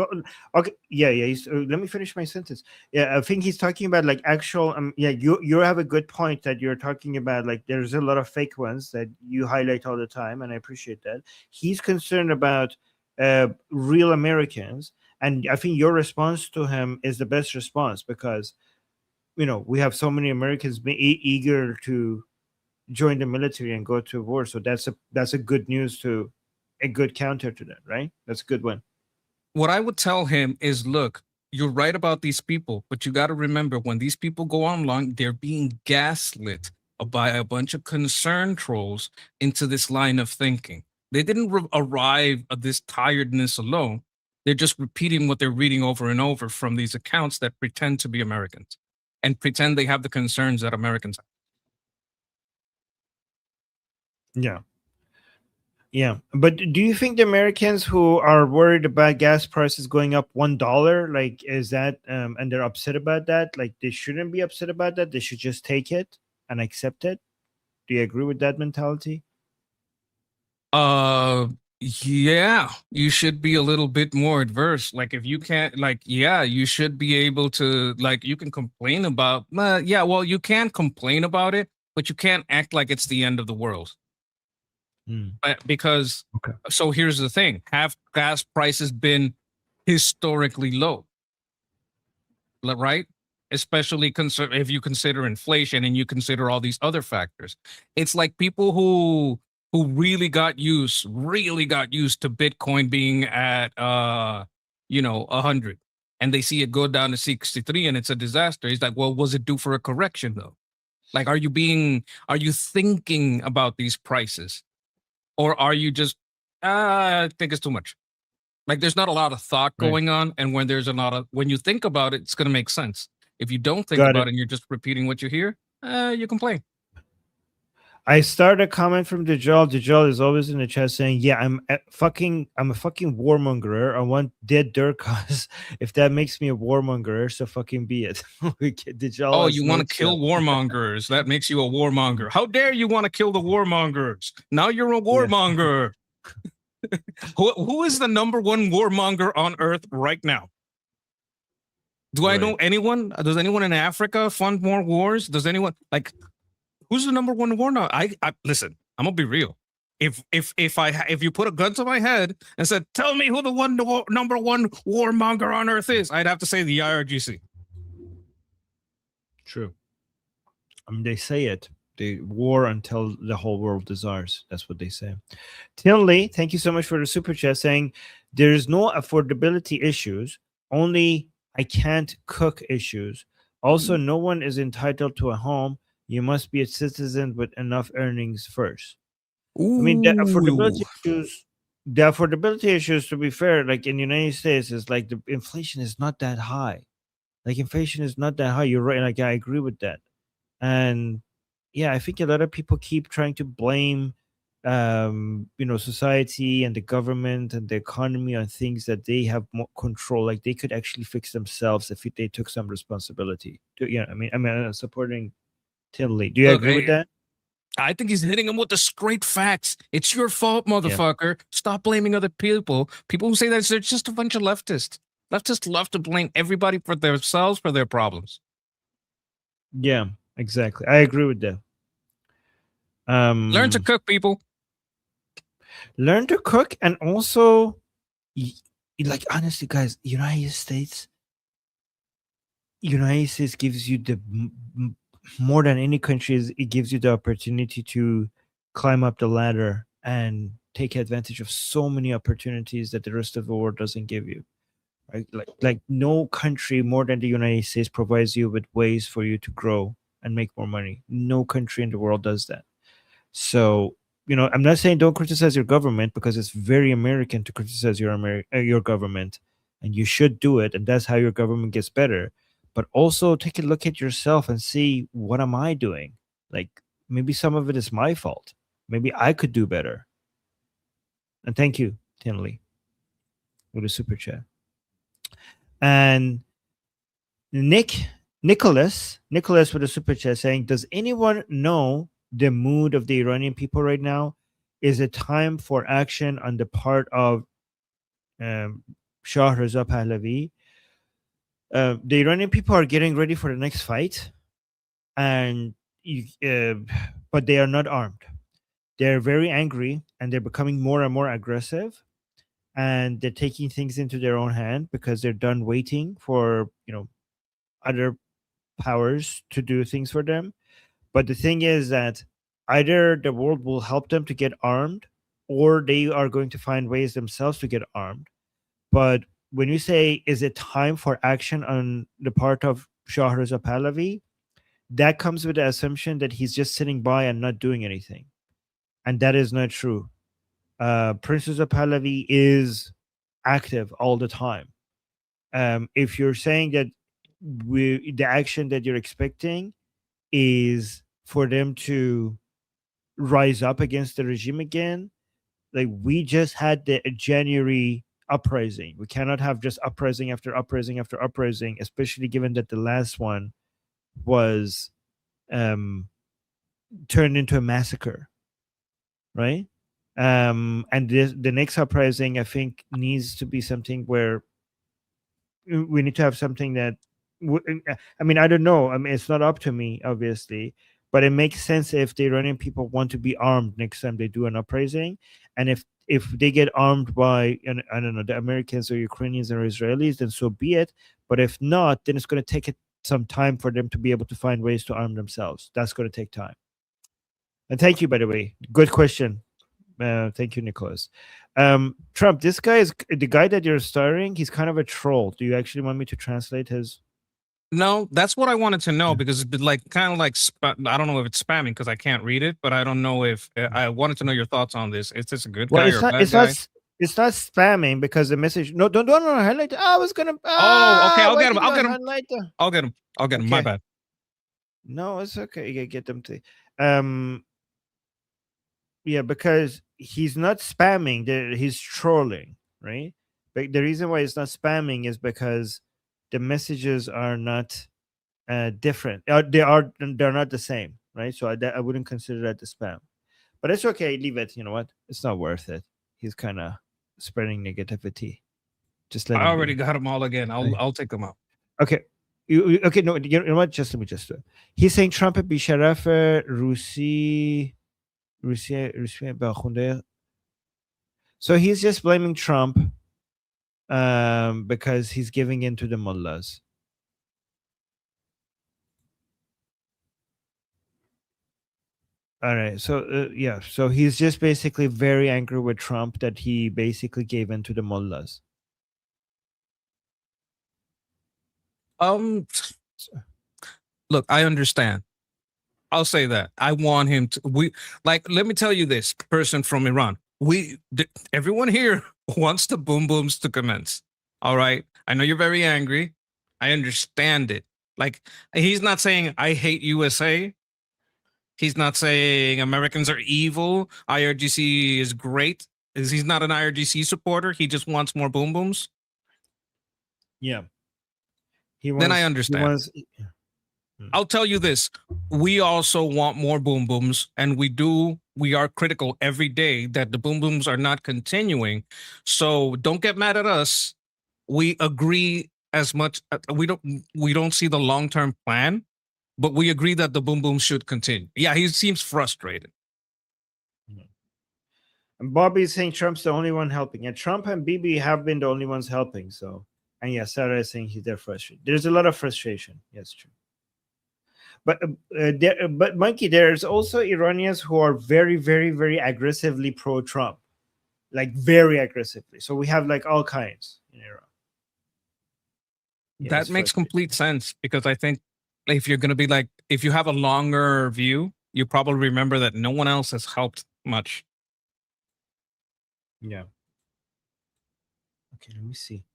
Okay, yeah. Let me finish my sentence. Yeah, I think he's talking about like actual. You have a good point that you're talking about. Like, there's a lot of fake ones that you highlight all the time, and I appreciate that. He's concerned about real Americans, and I think your response to him is the best response, because we have so many Americans eager to join the military and go to war. So that's a good news, a good counter to that, right? That's a good one. What I would tell him is, look, you're right about these people, but you got to remember when these people go online, they're being gaslit by a bunch of concern trolls into this line of thinking. They didn't arrive at this tiredness alone. They're just repeating what they're reading over and over from these accounts that pretend to be Americans and pretend they have the concerns that Americans have. Yeah. Yeah. But do you think the Americans who are worried about gas prices going up $1, like, is that, and they're upset about that? Like, they shouldn't be upset about that. They should just take it and accept it. Do you agree with that mentality? Yeah, you should be a little bit more adverse. Like, if you can't, like, yeah, you should be able to, like, you can complain about, yeah, well, you can complain about it, but you can't act like it's the end of the world. Because, Okay. so here's the thing: have gas prices been historically low, right? Especially if you consider inflation and you consider all these other factors. It's like people who really got used to Bitcoin being at 100, and they see it go down to 63 and it's a disaster. It's like, well, was it due for a correction though? Like, are you thinking about these prices? Or are you just, I think it's too much. Like, there's not a lot of thought going on. And when when you think about it, it's going to make sense. If you don't think about it and you're just repeating what you hear, you complain. I started a comment from Dajjal. Dajjal is always in the chat saying, yeah, I'm a fucking warmonger. I want dead Durkas. If that makes me a warmonger, so fucking be it. Dajjal, oh, you want to kill warmongers. That makes you a warmonger. How dare you want to kill the warmongers? Now you're a warmonger. Yeah. Who is the number one warmonger on earth right now? Do I know anyone? Does anyone in Africa fund more wars? Does anyone, like, who's the number one war now? I listen, I'm gonna be real. If you put a gun to my head and said, tell me who the number one warmonger on earth is, I'd have to say the IRGC. True. I mean, they say it. They war until the whole world is ours. That's what they say. Tinley, thank you so much for the super chat saying there is no affordability issues, only I can't cook issues. Also, no one is entitled to a home. You must be a citizen with enough earnings first. Ooh. I mean, the affordability issues, to be fair, like in the United States, is like the inflation is not that high. Like, inflation is not that high. You're right. Like, I agree with that. And yeah, I think a lot of people keep trying to blame, society and the government and the economy on things that they have more control. Like, they could actually fix themselves if they took some responsibility. I'm supporting Tinley. Do you agree with that? I think he's hitting him with the straight facts. It's your fault, motherfucker. Yeah. Stop blaming other people. People who say that they're just a bunch of leftists. Leftists love to blame everybody for themselves for their problems. Yeah, exactly. I agree with that. Learn to cook, people. Learn to cook, and also, like, honestly, guys, United States gives you the more than any country, it gives you the opportunity to climb up the ladder and take advantage of so many opportunities that the rest of the world doesn't give you. Right? Like no country more than the United States provides you with ways for you to grow and make more money. No country in the world does that. So, I'm not saying don't criticize your government, because it's very American to criticize your government, and you should do it, and that's how your government gets better. But also take a look at yourself and see, what am I doing? Like, maybe some of it is my fault. Maybe I could do better. And thank you, Tinley, with a super chat. And Nicholas with a super chat saying, does anyone know the mood of the Iranian people right now? Is it time for action on the part of Shah Reza Pahlavi? The Iranian people are getting ready for the next fight, and but they are not armed. They're very angry, and they're becoming more and more aggressive, and they're taking things into their own hand because they're done waiting for other powers to do things for them. But the thing is that either the world will help them to get armed, or they are going to find ways themselves to get armed. But when you say, is it time for action on the part of Shah Reza Pahlavi, that comes with the assumption that he's just sitting by and not doing anything. And that is not true. Prince Reza Pahlavi is active all the time. If you're saying that the action that you're expecting is for them to rise up against the regime again, like we just had the January uprising. We cannot have just uprising after uprising after uprising, especially given that the last one was turned into a massacre, right? And the next uprising, I think, needs to be something where we need to have something that I mean, I don't know. I mean, it's not up to me, obviously, but it makes sense if the Iranian people want to be armed next time they do an uprising, and if they get armed by, I don't know, the Americans or Ukrainians or Israelis, then so be it. But if not, then it's going to take some time for them to be able to find ways to arm themselves. That's going to take time. And thank you, by the way. Good question. Thank you, Nicholas. Trump, this guy is the guy that you're starring. He's kind of a troll. Do you actually want me to translate his? No, that's what I wanted to know, because it's like kind of like I don't know if it's spamming because I can't read it, but I don't know if I wanted to know your thoughts on this. Is this a good guy or a bad guy? It's not spamming because the message. No, don't highlight. I was gonna. Oh, okay. I'll get him. I'll get him. Okay. My bad. No, it's okay. You get them to. Yeah, because he's not spamming. He's trolling, right? But the reason why it's not spamming is because the messages are not different. They're not the same, right? So I wouldn't consider that the spam. But it's okay. Leave it. You know what? It's not worth it. He's kind of spreading negativity. Just let. I already got them all again. I'll take them out. Okay. Okay. No. You know what? Just let me just do it. He's saying Trump بیشرف روسی بخونده. So he's just blaming Trump because he's giving in to the mullahs. All right. So yeah. So he's just basically very angry with Trump that he basically gave in to the mullahs. Look, I understand. I'll say that. I want him to. Let me tell you this, person from Iran. Everyone here wants the boom booms to commence. All right. I know you're very angry. I understand it. Like, he's not saying I hate USA. He's not saying Americans are evil. IRGC is great. He's not an IRGC supporter. He just wants more boom booms. Yeah. Then I understand. I'll tell you this. We also want more boom booms, and we are critical every day that the boom booms are not continuing. So don't get mad at us. We agree as much. We don't see the long-term plan, but we agree that the boom booms should continue. Yeah, he seems frustrated. And Bobby is saying Trump's the only one helping. And Trump and Bibi have been the only ones helping. So, and yeah, Sarah is saying they're frustrated. There's a lot of frustration. Yes, true. But Monkey, there's also Iranians who are very, very, very aggressively pro-Trump, like very aggressively. So we have like all kinds in Iran. Yeah, that makes complete sense, because I think if you're going to be like, if you have a longer view, you probably remember that no one else has helped much. Yeah. Okay, let me see.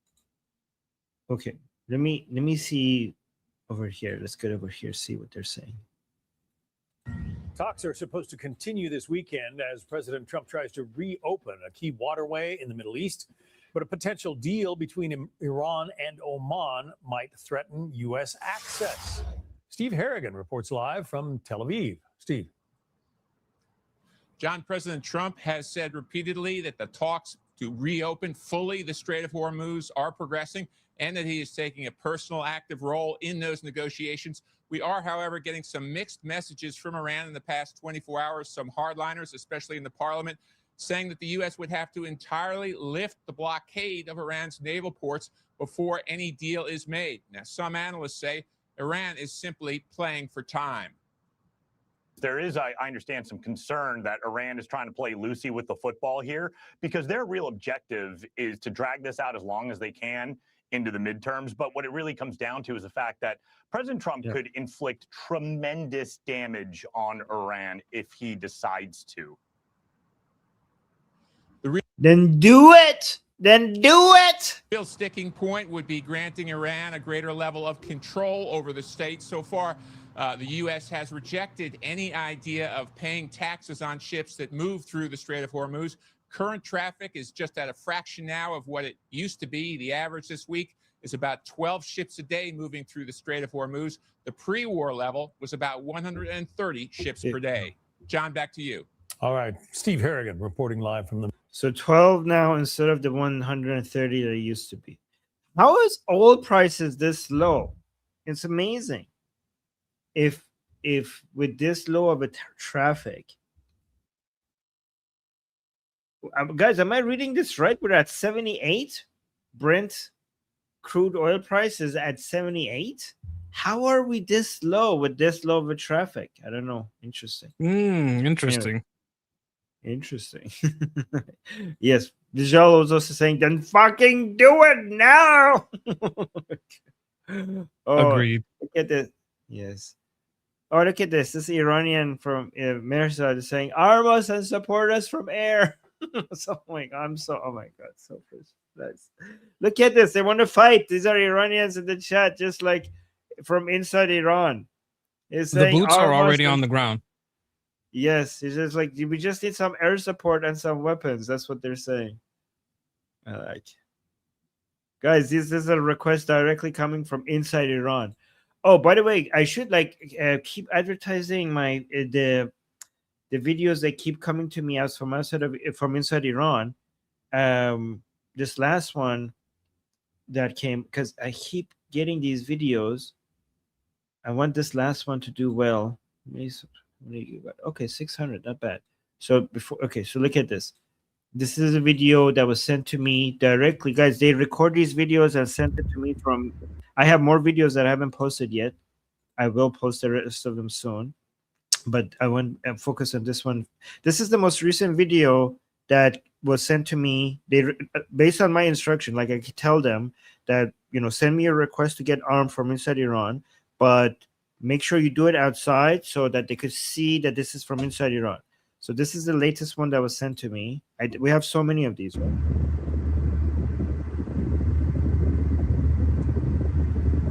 Okay, let me see. Over here, let's get over here, see what they're saying. Talks are supposed to continue this weekend as President Trump tries to reopen a key waterway in the Middle East. But a potential deal between Iran and Oman might threaten U.S. access. Steve Harrigan reports live from Tel Aviv. Steve. John, President Trump has said repeatedly that the talks to reopen fully the Strait of Hormuz are progressing, and that he is taking a personal active role in those negotiations. We are, however, getting some mixed messages from Iran in the past 24 hours. Some hardliners, especially in the parliament, saying that the U.S. would have to entirely lift the blockade of Iran's naval ports before any deal is made. Now, some analysts say Iran is simply playing for time. There is, I understand, some concern that Iran is trying to play loosey with the football here because their real objective is to drag this out as long as they can into the midterms. But what it really comes down to is the fact that President Trump could inflict tremendous damage on Iran if he decides to. Then do it. Then do it. Real sticking point would be granting Iran a greater level of control over the state. So far, the U.S. has rejected any idea of paying taxes on ships that move through the Strait of Hormuz. Current traffic is just at a fraction now of what it used to be. The average this week is about 12 ships a day moving through the Strait of Hormuz. The pre-war level was about 130 ships per day. John, back to you. All right. Steve Harrigan reporting live from the... So 12 now instead of the 130 that it used to be. How is oil prices this low? It's amazing. If with this low of a traffic, guys, am I reading this right? We're at 78. Brent crude oil prices at 78. How are we this low with this low of a traffic? I don't know. Interesting. Interesting. Anyway. Interesting. Yes, Vijay was also saying, then fucking do it now. Agreed. Look at this. Yes. Oh, look at this. This Iranian from Mersad is saying, arm us and support us from air. So, oh my God, so nice. Look at this. They want to fight. These are Iranians in the chat, just like from inside Iran. It's The saying, boots are arm us already and- on the ground. Yes, it's just like we just need some air support and some weapons. That's what they're saying. I like, guys. This is a request directly coming from inside Iran. Oh, by the way, I should keep advertising my the videos that keep coming to me as from inside Iran. This last one that came because I keep getting these videos. I want this last one to do well. Okay, 600, not bad. So so look at this. This is a video that was sent to me directly, guys. They record these videos and sent it to me from. I have more videos that I haven't posted yet. I will post the rest of them soon, but I want to focus on this one. This is the most recent video that was sent to me. They based on my instruction, like I could tell them that send me a request to get armed from inside Iran, but make sure you do it outside so that they could see that this is from inside Iran. So this is the latest one that was sent to me. We have so many of these, right?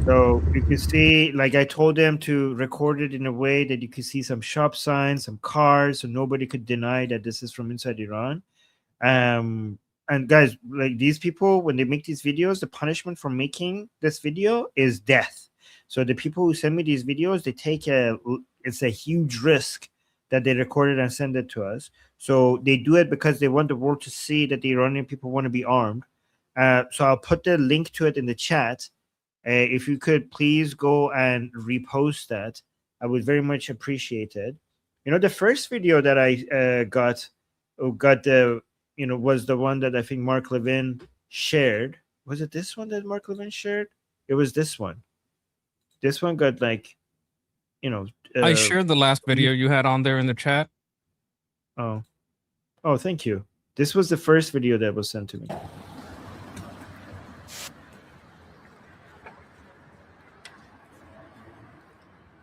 So you can see, like I told them to record it in a way that you could see some shop signs, some cars, so nobody could deny that this is from inside Iran. And guys, like these people, when they make these videos, the punishment for making this video is death. So the people who send me these videos, they take it's a huge risk that they recorded and send it to us. So they do it because they want the world to see that the Iranian people want to be armed. So I'll put the link to it in the chat. If you could please go and repost that, I would very much appreciate it. The first video that I got was the one that I think Mark Levin shared. Was it this one that Mark Levin shared? It was this one. This one got I shared the last video you had on there in the chat. Oh, thank you. This was the first video that was sent to me.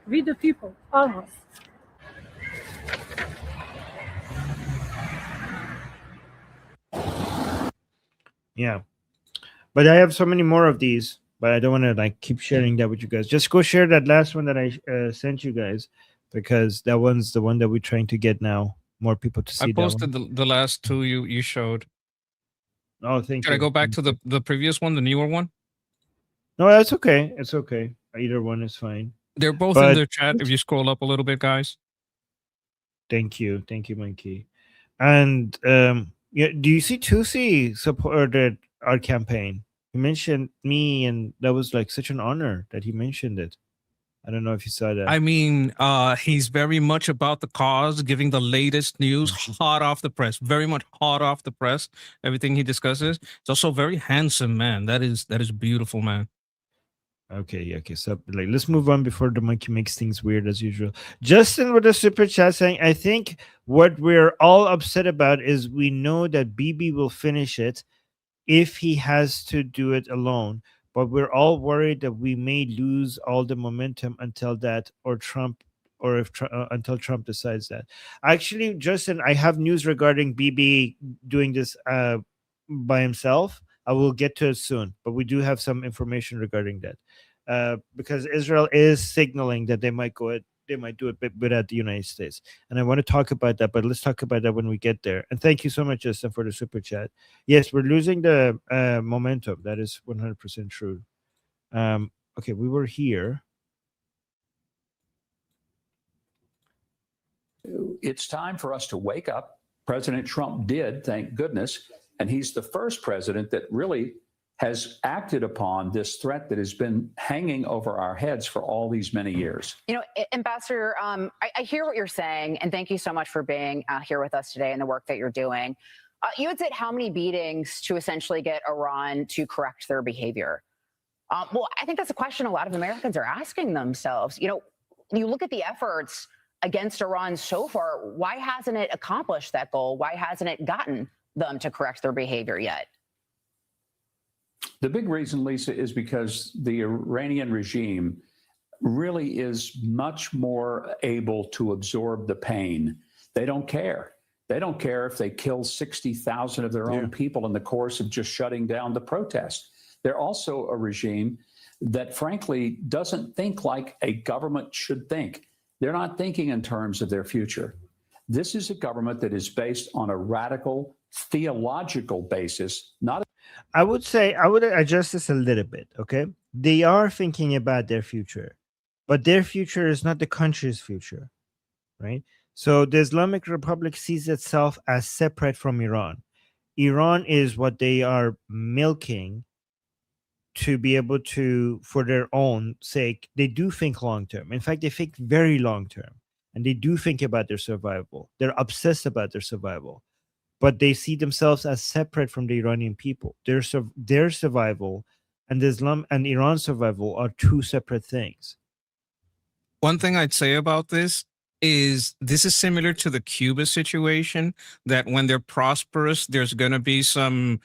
We the people, almost. Yeah, but I have so many more of these. But I don't want to keep sharing that with you guys. Just go share that last one that I sent you guys, because that one's the one that we're trying to get now more people to see. I posted the last two you showed. Oh, thank you. Should I go back to the previous one, the newer one? No, that's okay. It's okay. Either one is fine. They're both in the chat. If you scroll up a little bit, guys. Thank you, Monkey. And do you see Tusi supported our campaign? He mentioned me, and that was such an honor that he mentioned it. I don't know if you saw that. I mean, he's very much about the cause, giving the latest news hot off the press, very much hot off the press. Everything he discusses. He's also very handsome, man. That is beautiful, man. Okay. So let's move on before the monkey makes things weird as usual. Justin with a super chat saying, I think what we're all upset about is we know that Bibi will finish it if he has to do it alone. But we're all worried that we may lose all the momentum until that or Trump or if until Trump decides that. Actually, Justin, I have news regarding Bibi doing this by himself. I will get to it soon, but we do have some information regarding that because Israel is signaling that they might do it without the United States. And I want to talk about that, but let's talk about that when we get there. And thank you so much, Justin, for the super chat. Yes, we're losing the momentum. That is 100% true. Okay, we were here. It's time for us to wake up. President Trump did, thank goodness. And he's the first president that really has acted upon this threat that has been hanging over our heads for all these many years. You know, Ambassador, I hear what you're saying, and thank you so much for being here with us today and the work that you're doing. You had said how many beatings to essentially get Iran to correct their behavior? Well, I think that's a question a lot of Americans are asking themselves. You know, you look at the efforts against Iran so far, why hasn't it accomplished that goal? Why hasn't it gotten them to correct their behavior yet? The big reason, Lisa, is because the Iranian regime really is much more able to absorb the pain. They don't care. They don't care if they kill 60,000 of their own people in the course of just shutting down the protest. They're also a regime that, frankly, doesn't think like a government should think. They're not thinking in terms of their future. This is a government that is based on a radical theological basis, not. I would say I would adjust this a little bit. Okay, they are thinking about their future, but their future is not the country's future, right? So the Islamic Republic sees itself as separate from Iran. Iran is what they are milking to be able to, for their own sake, they do think long term. In fact, they think very long term, and they do think about their survival. They're obsessed about their survival, but they see themselves as separate from the Iranian people. Their survival and Islam and Iran's survival are two separate things. One thing I'd say about this is similar to the Cuba situation, that when they're prosperous, there's going to be some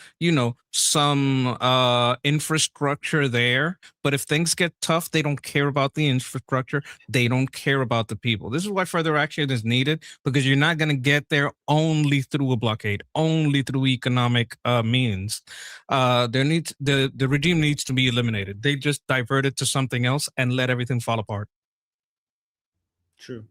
infrastructure there. But if things get tough, they don't care about the infrastructure. They don't care about the people. This is why further action is needed, because you're not going to get there only through a blockade, only through economic means. The regime needs to be eliminated. They just divert it to something else and let everything fall apart. True.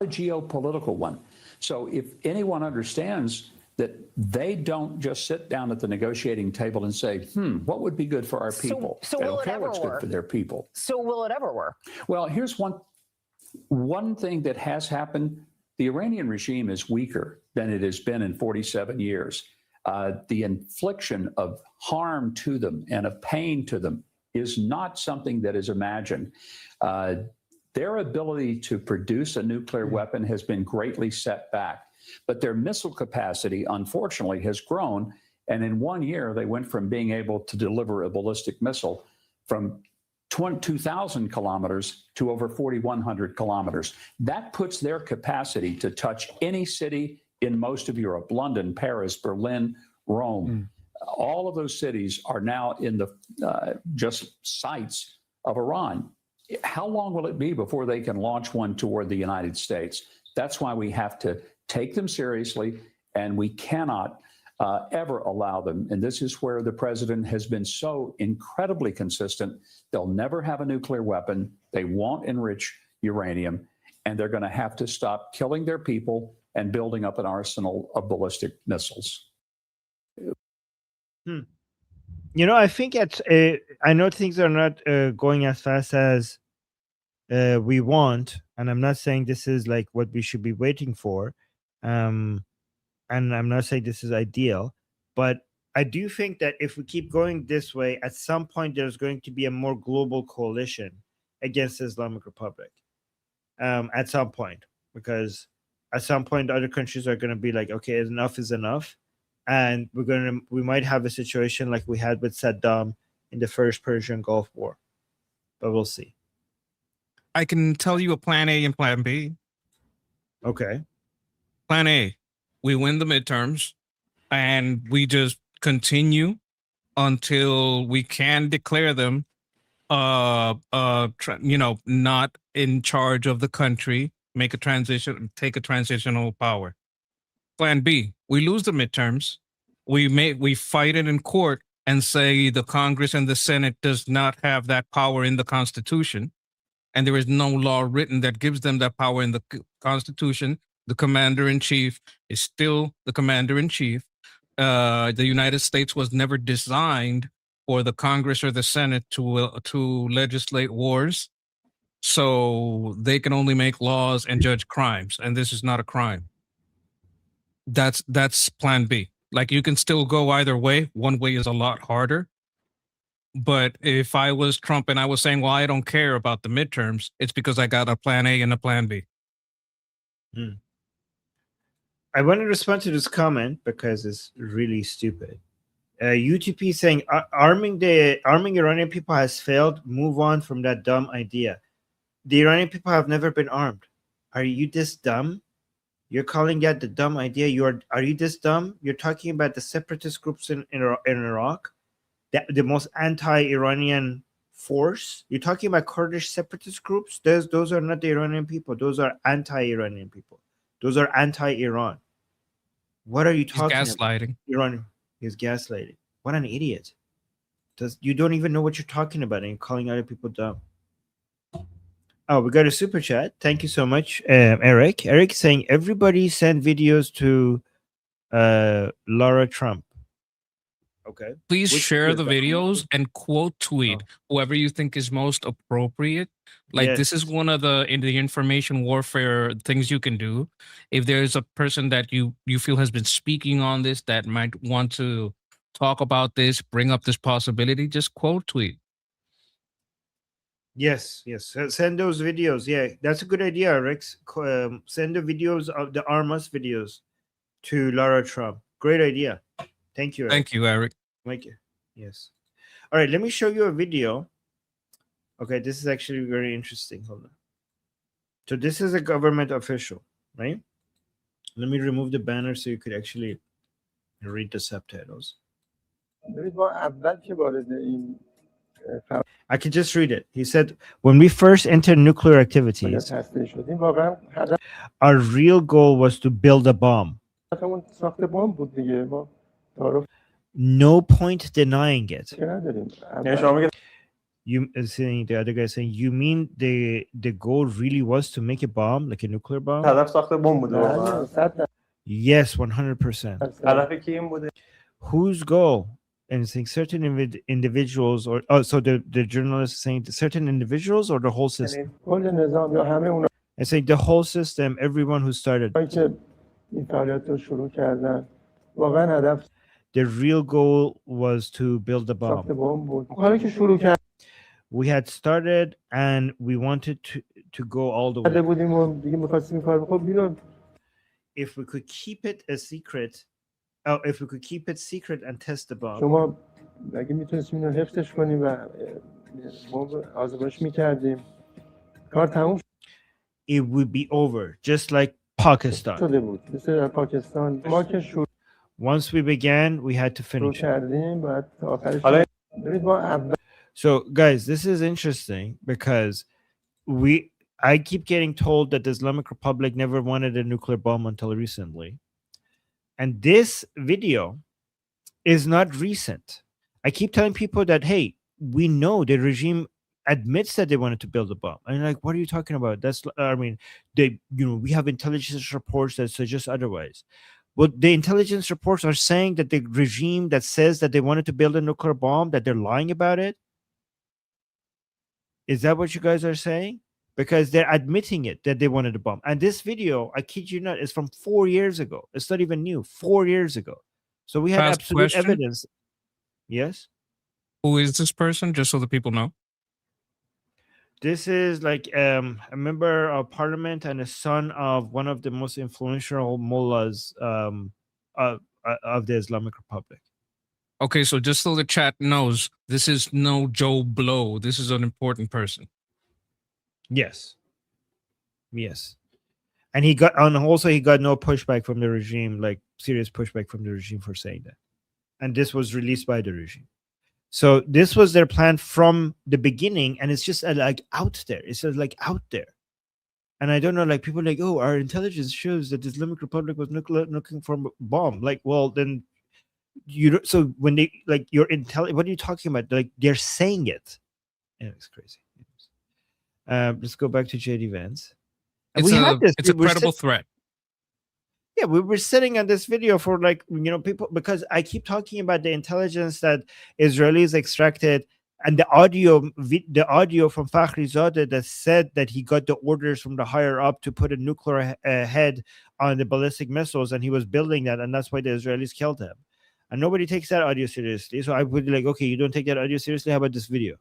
A geopolitical one. So if anyone understands that they don't just sit down at the negotiating table and say, what would be good for our people? So they will don't it care ever what's work? good for their people. So will it ever work? Well, here's one thing that has happened. The Iranian regime is weaker than it has been in 47 years. The infliction of harm to them and of pain to them is not something that is imagined. Their ability to produce a nuclear weapon has been greatly set back, but their missile capacity, unfortunately, has grown. And in 1 year, they went from being able to deliver a ballistic missile from 2,000 kilometers to over 4,100 kilometers. That puts their capacity to touch any city in most of Europe: London, Paris, Berlin, Rome. All of those cities are now in the just sights of Iran. How long will it be before they can launch one toward the United States? That's why we have to take them seriously, and we cannot ever allow them. And this is where the president has been so incredibly consistent. They'll never have a nuclear weapon. They won't enrich uranium, and they're going to have to stop killing their people and building up an arsenal of ballistic missiles. You know, I think I know things are not going as fast as we want, and I'm not saying this is like what we should be waiting for, and I'm not saying this is ideal, but I do think that if we keep going this way, at some point there's going to be a more global coalition against the Islamic Republic. At some point, because at some point other countries are going to be like, okay, enough is enough. And we might have a situation like we had with Saddam in the first Persian Gulf War, but we'll see. I can tell you a plan A and plan B. Okay. Plan A, we win the midterms and we just continue until we can declare them not in charge of the country, make a transition, take a transitional power. Plan B, we lose the midterms, we fight it in court and say the Congress and the Senate does not have that power in the Constitution, and there is no law written that gives them that power in the Constitution. The commander-in-chief is still the commander-in-chief. The United States was never designed for the Congress or the Senate to legislate wars. So they can only make laws and judge crimes, and this is not a crime. That's plan B. Like, you can still go either way. One way is a lot harder. But if I was Trump and I was saying, well, I don't care about the midterms, it's because I got a plan A and a plan B. I want to respond to this comment because it's really stupid. UTP saying arming Iranian people has failed. Move on from that dumb idea. The Iranian people have never been armed. Are you this dumb? You're calling that the dumb idea? Are you this dumb? You're talking about the separatist groups in Iraq, the most anti-Iranian force. You're talking about Kurdish separatist groups. Those are not the Iranian people. Those are anti-Iranian people. Those are anti-Iran. What are you talking about? Gaslighting. Iran is gaslighting. What an idiot. You don't even know what you're talking about and you're calling other people dumb. Oh, we got a super chat. Thank you so much, Eric. Eric saying everybody send videos to Laura Trump. Okay. Please share the videos and quote tweet whoever you think is most appropriate. Like, this is one of the information warfare things you can do. If there's a person that you feel has been speaking on this that might want to talk about this, bring up this possibility, just quote tweet. Yes. Send those videos. Yeah, that's a good idea, Rex. Send the videos of the Armas videos to Laura Trump. Great idea. Thank you, Eric. Thank you, Eric. Thank you. Yes. All right, let me show you a video. Okay, this is actually very interesting. Hold on. So this is a government official, right? Let me remove the banner so you could actually read the subtitles. I could just read it. He said, when we first entered nuclear activities, our real goal was to build a bomb. No point denying it. You saying the other guy saying, you mean the goal really was to make a bomb, like a nuclear bomb? Yes, 100%. Whose goal? And saying certain individuals, or so the journalist is saying certain individuals or the whole system? And saying the whole system, everyone who started. The real goal was to build a bomb. We had started and we wanted to go all the way. If we could keep it a secret, if we could keep it secret and test the bomb. It would be over, just like Pakistan. Once we began, we had to finish. So, guys, this is interesting because I keep getting told that the Islamic Republic never wanted a nuclear bomb until recently. And this video is not recent. I keep telling people that, hey, we know the regime admits that they wanted to build a bomb. And like, what are you talking about? We have intelligence reports that suggest otherwise. But the intelligence reports are saying that the regime that says that they wanted to build a nuclear bomb, that they're lying about it. Is that what you guys are saying? Because they're admitting it, that they wanted a bomb. And this video, I kid you not, is from 4 years ago. It's not even new. 4 years ago. So we have absolute evidence. Yes? Who is this person, just so the people know? This is like a member of parliament and a son of one of the most influential mullahs of the Islamic Republic. Okay, so just so the chat knows, this is no Joe Blow. This is an important person. Yes. Yes. And he got no pushback from the regime, like serious pushback from the regime for saying that. And this was released by the regime. So this was their plan from the beginning, and it's just like out there. It's just like out there. And I don't know, like people are like, oh, our intelligence shows that the Islamic Republic was looking for a bomb. Like, well, then so when they like your what are you talking about? Like they're saying it. Yeah, it's crazy. Let's go back to JD Vance. It's a credible threat. Yeah, we were sitting on this video for like, people, because I keep talking about the intelligence that Israelis extracted, and the audio from Fakhrizadeh that said that he got the orders from the higher up to put a nuclear head on the ballistic missiles, and he was building that, and that's why the Israelis killed him. And nobody takes that audio seriously. So I would be like, okay, you don't take that audio seriously. How about this video?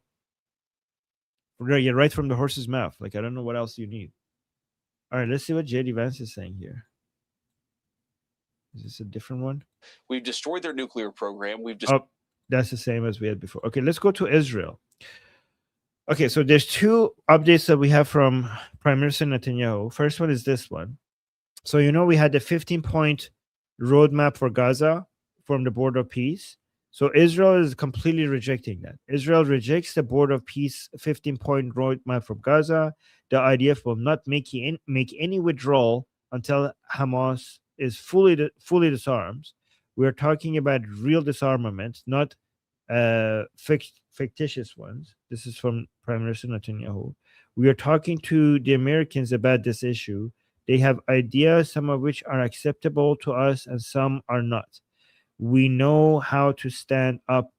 You're right from the horse's mouth. Like, I don't know what else you need. All right, let's see what JD Vance is saying here. Is this a different one? We've destroyed their nuclear program. That's the same as we had before. Okay, let's go to Israel. Okay, so there's two updates that we have from Prime Minister Netanyahu. First one is this one. So, we had the 15-point roadmap for Gaza from the Board of Peace. So Israel is completely rejecting that. Israel rejects the Board of Peace 15-point roadmap from Gaza. The IDF will not make any withdrawal until Hamas is fully disarmed. We're talking about real disarmament, not fictitious ones. This is from Prime Minister Netanyahu. We are talking to the Americans about this issue. They have ideas, some of which are acceptable to us and some are not. We know how to stand up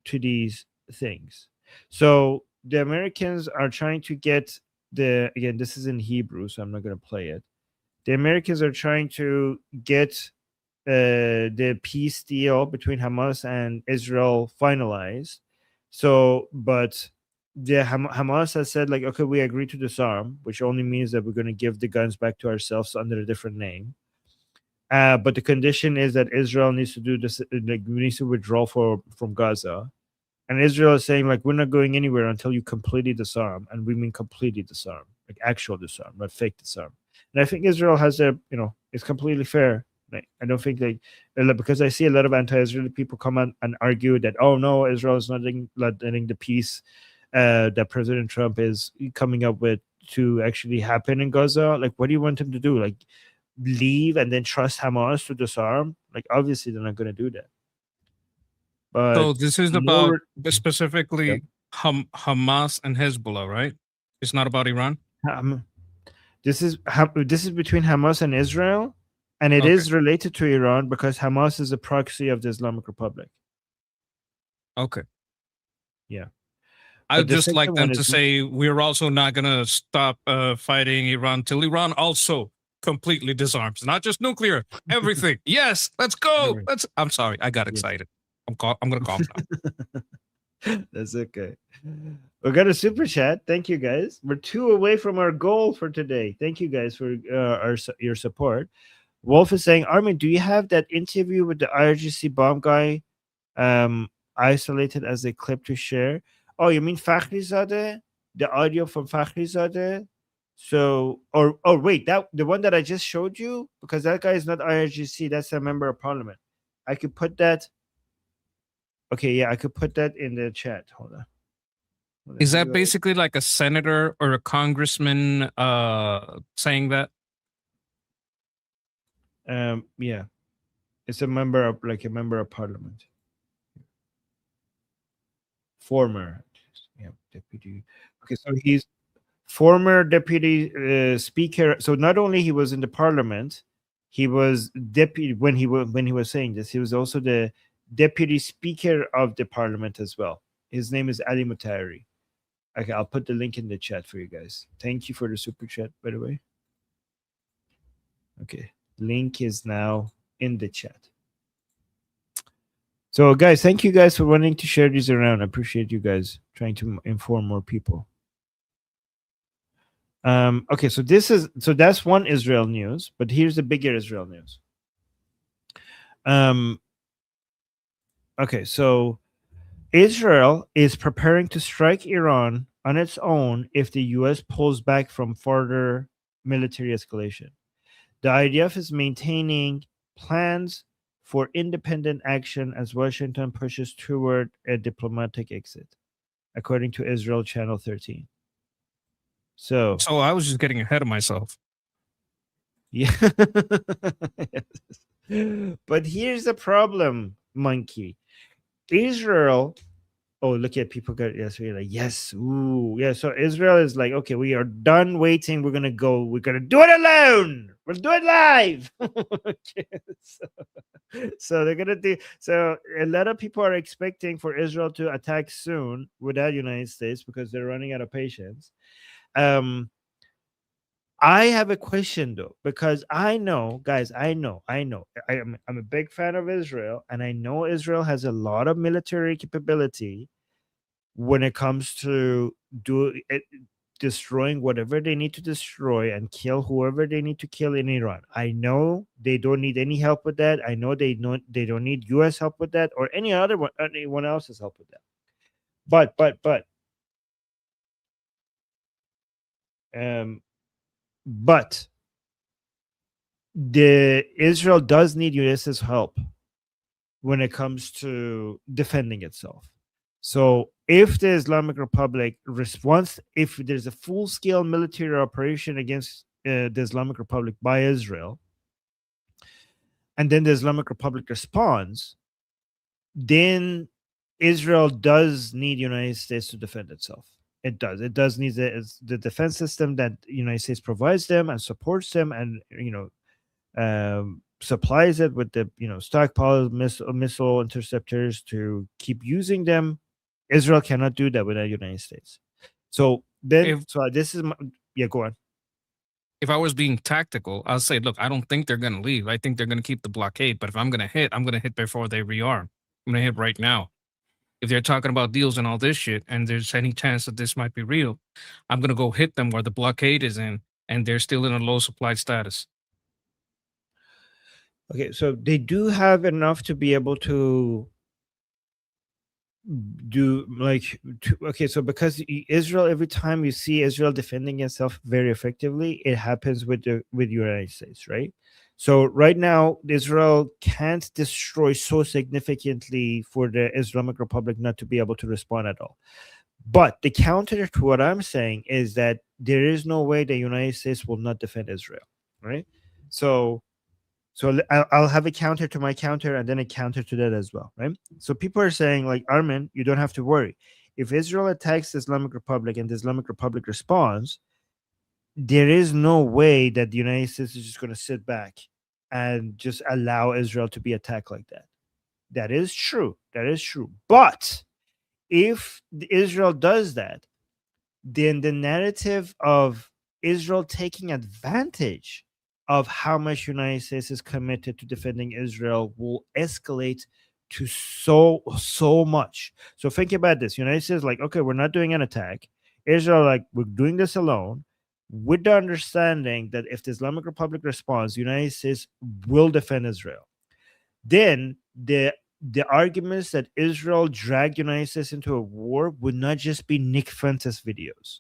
to these things. So the Americans are trying to get again, this is in Hebrew, so I'm not going to play it. The Americans are trying to get the peace deal between Hamas and Israel finalized. So, but the Hamas has said, like, okay, we agree to disarm, which only means that we're going to give the guns back to ourselves under a different name. But the condition is that Israel needs to do this, like, needs to withdraw from Gaza. And Israel is saying, like, we're not going anywhere until you completely disarm. And we mean completely disarm, like actual disarm, not fake disarm. And I think Israel has it's completely fair. Like, I don't think because I see a lot of anti-Israeli people come on and argue that, oh no, Israel is not letting the peace that President Trump is coming up with to actually happen in Gaza. Like, what do you want him to do? Like, leave and then trust Hamas to disarm? Like, obviously they're not going to do that. But so this is about specifically Hamas and Hezbollah, right? It's not about Iran. This is between Hamas and Israel, and it is related to Iran because Hamas is a proxy of the Islamic Republic. Okay. Yeah. I'd just like them to say we're also not going to stop fighting Iran till Iran also completely disarms, not just nuclear, everything. Yes, let's go. I'm sorry, I got excited. I'm going to calm down. That's okay. We got a super chat. Thank you, guys. We're 2 away from our goal for today. Thank you, guys, for your support. Wolf is saying, Armin, do you have that interview with the IRGC bomb guy isolated as a clip to share? Oh, you mean Fakhrizadeh? The audio from Fakhrizadeh? So, wait, the one that I just showed you, because that guy is not IRGC, that's a member of parliament. I could put that. Okay, yeah, I could put that in the chat. Hold on. Is that basically like a senator or a congressman saying that? Yeah, it's a member of parliament. Former, deputy. Okay, so he's former deputy speaker. So not only he was in the parliament, he was deputy when he was saying this. He was also the deputy speaker of the parliament as well. His name is Ali Mutahari. Okay, I'll put the link in the chat for you guys. Thank you for the super chat, by the way. Okay, link is now in the chat. So, guys, thank you guys for wanting to share these around. I appreciate you guys trying to inform more people. Okay, so that's one Israel news, but here's the bigger Israel news. Okay, so Israel is preparing to strike Iran on its own if the U.S. pulls back from further military escalation. The IDF is maintaining plans for independent action as Washington pushes toward a diplomatic exit, according to Israel Channel 13. So I was just getting ahead of myself. yeah. But here's the problem, Monkey. Israel. Oh, look at people got like yes, ooh, yeah. So Israel is like, okay, we are done waiting. We're gonna go. We're gonna do it alone. We'll do it live. Okay, so they're gonna do. So a lot of people are expecting for Israel to attack soon without United States because they're running out of patience. I have a question though, because I know, guys, I'm a big fan of Israel, and I know Israel has a lot of military capability when it comes to destroying whatever they need to destroy and kill whoever they need to kill in Iran. I know they don't need any help with that. I know they don't need US help with that or anyone else's help with that. But the Israel does need US's help when it comes to defending itself. So if the Islamic Republic responds, if there's a full-scale military operation against the Islamic Republic by Israel, and then the Islamic Republic responds, then Israel does need United States to defend itself. It does. It does need the defense system that United States provides them and supports them, and supplies it with the stockpile missile interceptors to keep using them. Israel cannot do that without United States. So then, this is go on. If I was being tactical, I'll say, look, I don't think they're going to leave. I think they're going to keep the blockade. But if I'm going to hit, I'm going to hit before they rearm. I'm going to hit right now. If they're talking about deals and all this shit, and there's any chance that this might be real, I'm going to go hit them where the blockade is in, and they're still in a low supply status. Okay, so they do have enough to be able to do okay, so because Israel, every time you see Israel defending itself very effectively, it happens with United States, right? So right now Israel can't destroy so significantly for the Islamic Republic not to be able to respond at all. But the counter to what I'm saying is that there is no way the United States will not defend Israel, right? So I'll have a counter to my counter and then a counter to that as well, right? So people are saying, like, Armin, you don't have to worry. If Israel attacks the Islamic Republic and the Islamic Republic responds, there is no way that the United States is just going to sit back and just allow Israel to be attacked like that. That is true. That is true. But if Israel does that, then the narrative of Israel taking advantage of how much United States is committed to defending Israel will escalate to so much. So think about this. United States like, okay, we're not doing an attack. Israel like, we're doing this alone, with the understanding that if the Islamic Republic responds, United States will defend Israel. Then the arguments that Israel dragged United States into a war would not just be Nick Fuentes videos.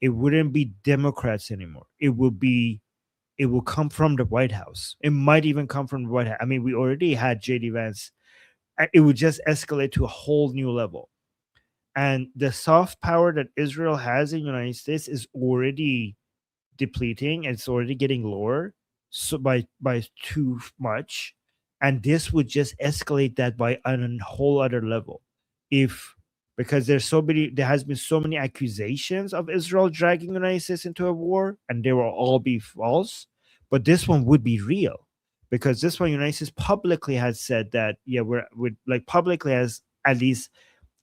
It wouldn't be Democrats anymore. It will come from the White House. It might even come from the White House. I mean, we already had J.D. Vance. It would just escalate to a whole new level. And the soft power that Israel has in the United States is already depleting. It's already getting lower, so by too much. And this would just escalate that by a whole other level. Because there has been so many accusations of Israel dragging the United States into a war, and they will all be false. But this one would be real, because this one, United States publicly has said that, yeah, we're like publicly has at least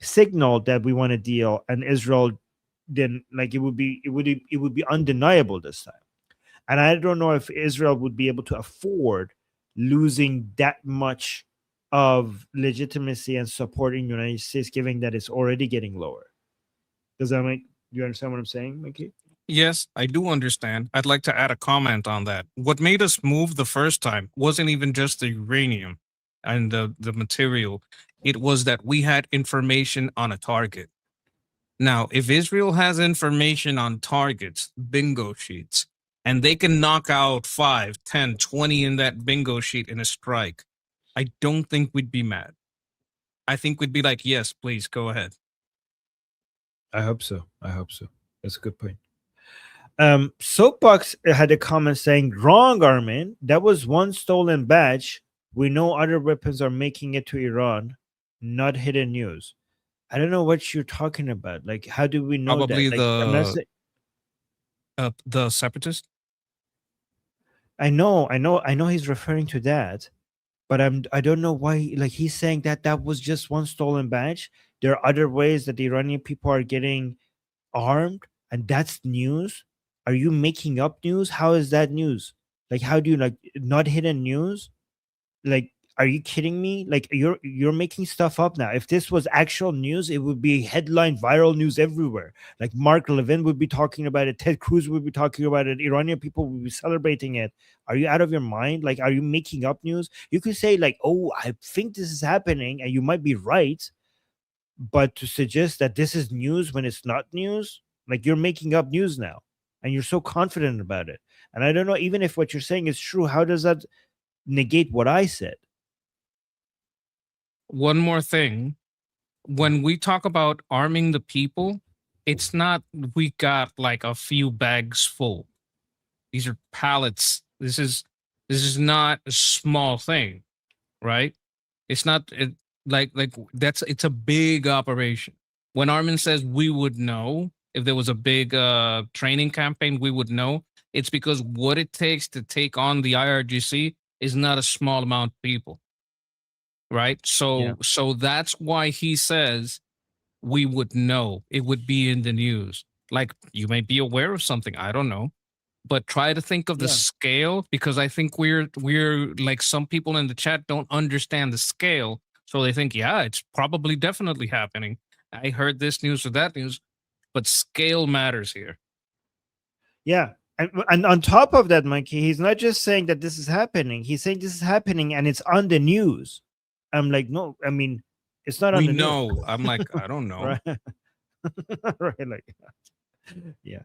signaled that we want a deal, and Israel then like it would be undeniable this time. And I don't know if Israel would be able to afford losing that much of legitimacy and support in the United States, given that it's already getting lower. Does that do you understand what I'm saying, Mickey? Yes, I do understand. I'd like to add a comment on that. What made us move the first time wasn't even just the uranium. and the material. It was that we had information on a target. Now, if Israel has information on targets, bingo sheets, and they can knock out 5, 10, 20 in that bingo sheet in a strike, I don't think we'd be mad. I think we'd be like, yes, please go ahead. I hope so. That's a good point. Soapbox had a comment saying, wrong, Armin. That was one stolen batch. We know other weapons are making it to Iran, not hidden news. I don't know what you're talking about. Like, how do we know Probably that? Like, the separatist. I know he's referring to that, but I don't know why. Like, he's saying that was just one stolen batch. There are other ways that the Iranian people are getting armed, and that's news. Are you making up news? How is that news? Like, how do you like not hidden news? Like, are you kidding me? Like, you're making stuff up now. If this was actual news, it would be headline viral news everywhere. Like, Mark Levin would be talking about it, Ted Cruz would be talking about it, Iranian people would be celebrating it. Are you out of your mind? Like, are you making up news? You could say like, oh, I think this is happening, and you might be right, but to suggest that this is news when it's not news, like, you're making up news now, and you're so confident about it. And I don't know, even if what you're saying is true, how does that negate what I said? One more thing. When we talk about arming the people, it's not we got like a few bags full. These are pallets. This is not a small thing, right? It's not it's a big operation. When Armin says we would know if there was a big training campaign, we would know. It's because what it takes to take on the IRGC is not a small amount of people. Right. So that's why he says we would know. It would be in the news. Like, you may be aware of something. I don't know. But try to think of the scale, because I think we're like, some people in the chat don't understand the scale. So they think, yeah, it's probably definitely happening. I heard this news or that news, but scale matters here. Yeah. And on top of that, Monkey, he's not just saying that this is happening. He's saying this is happening and it's on the news. I'm like, no, I mean, it's not on the know. news. I'm like, I don't know. Right. Right, like, yeah.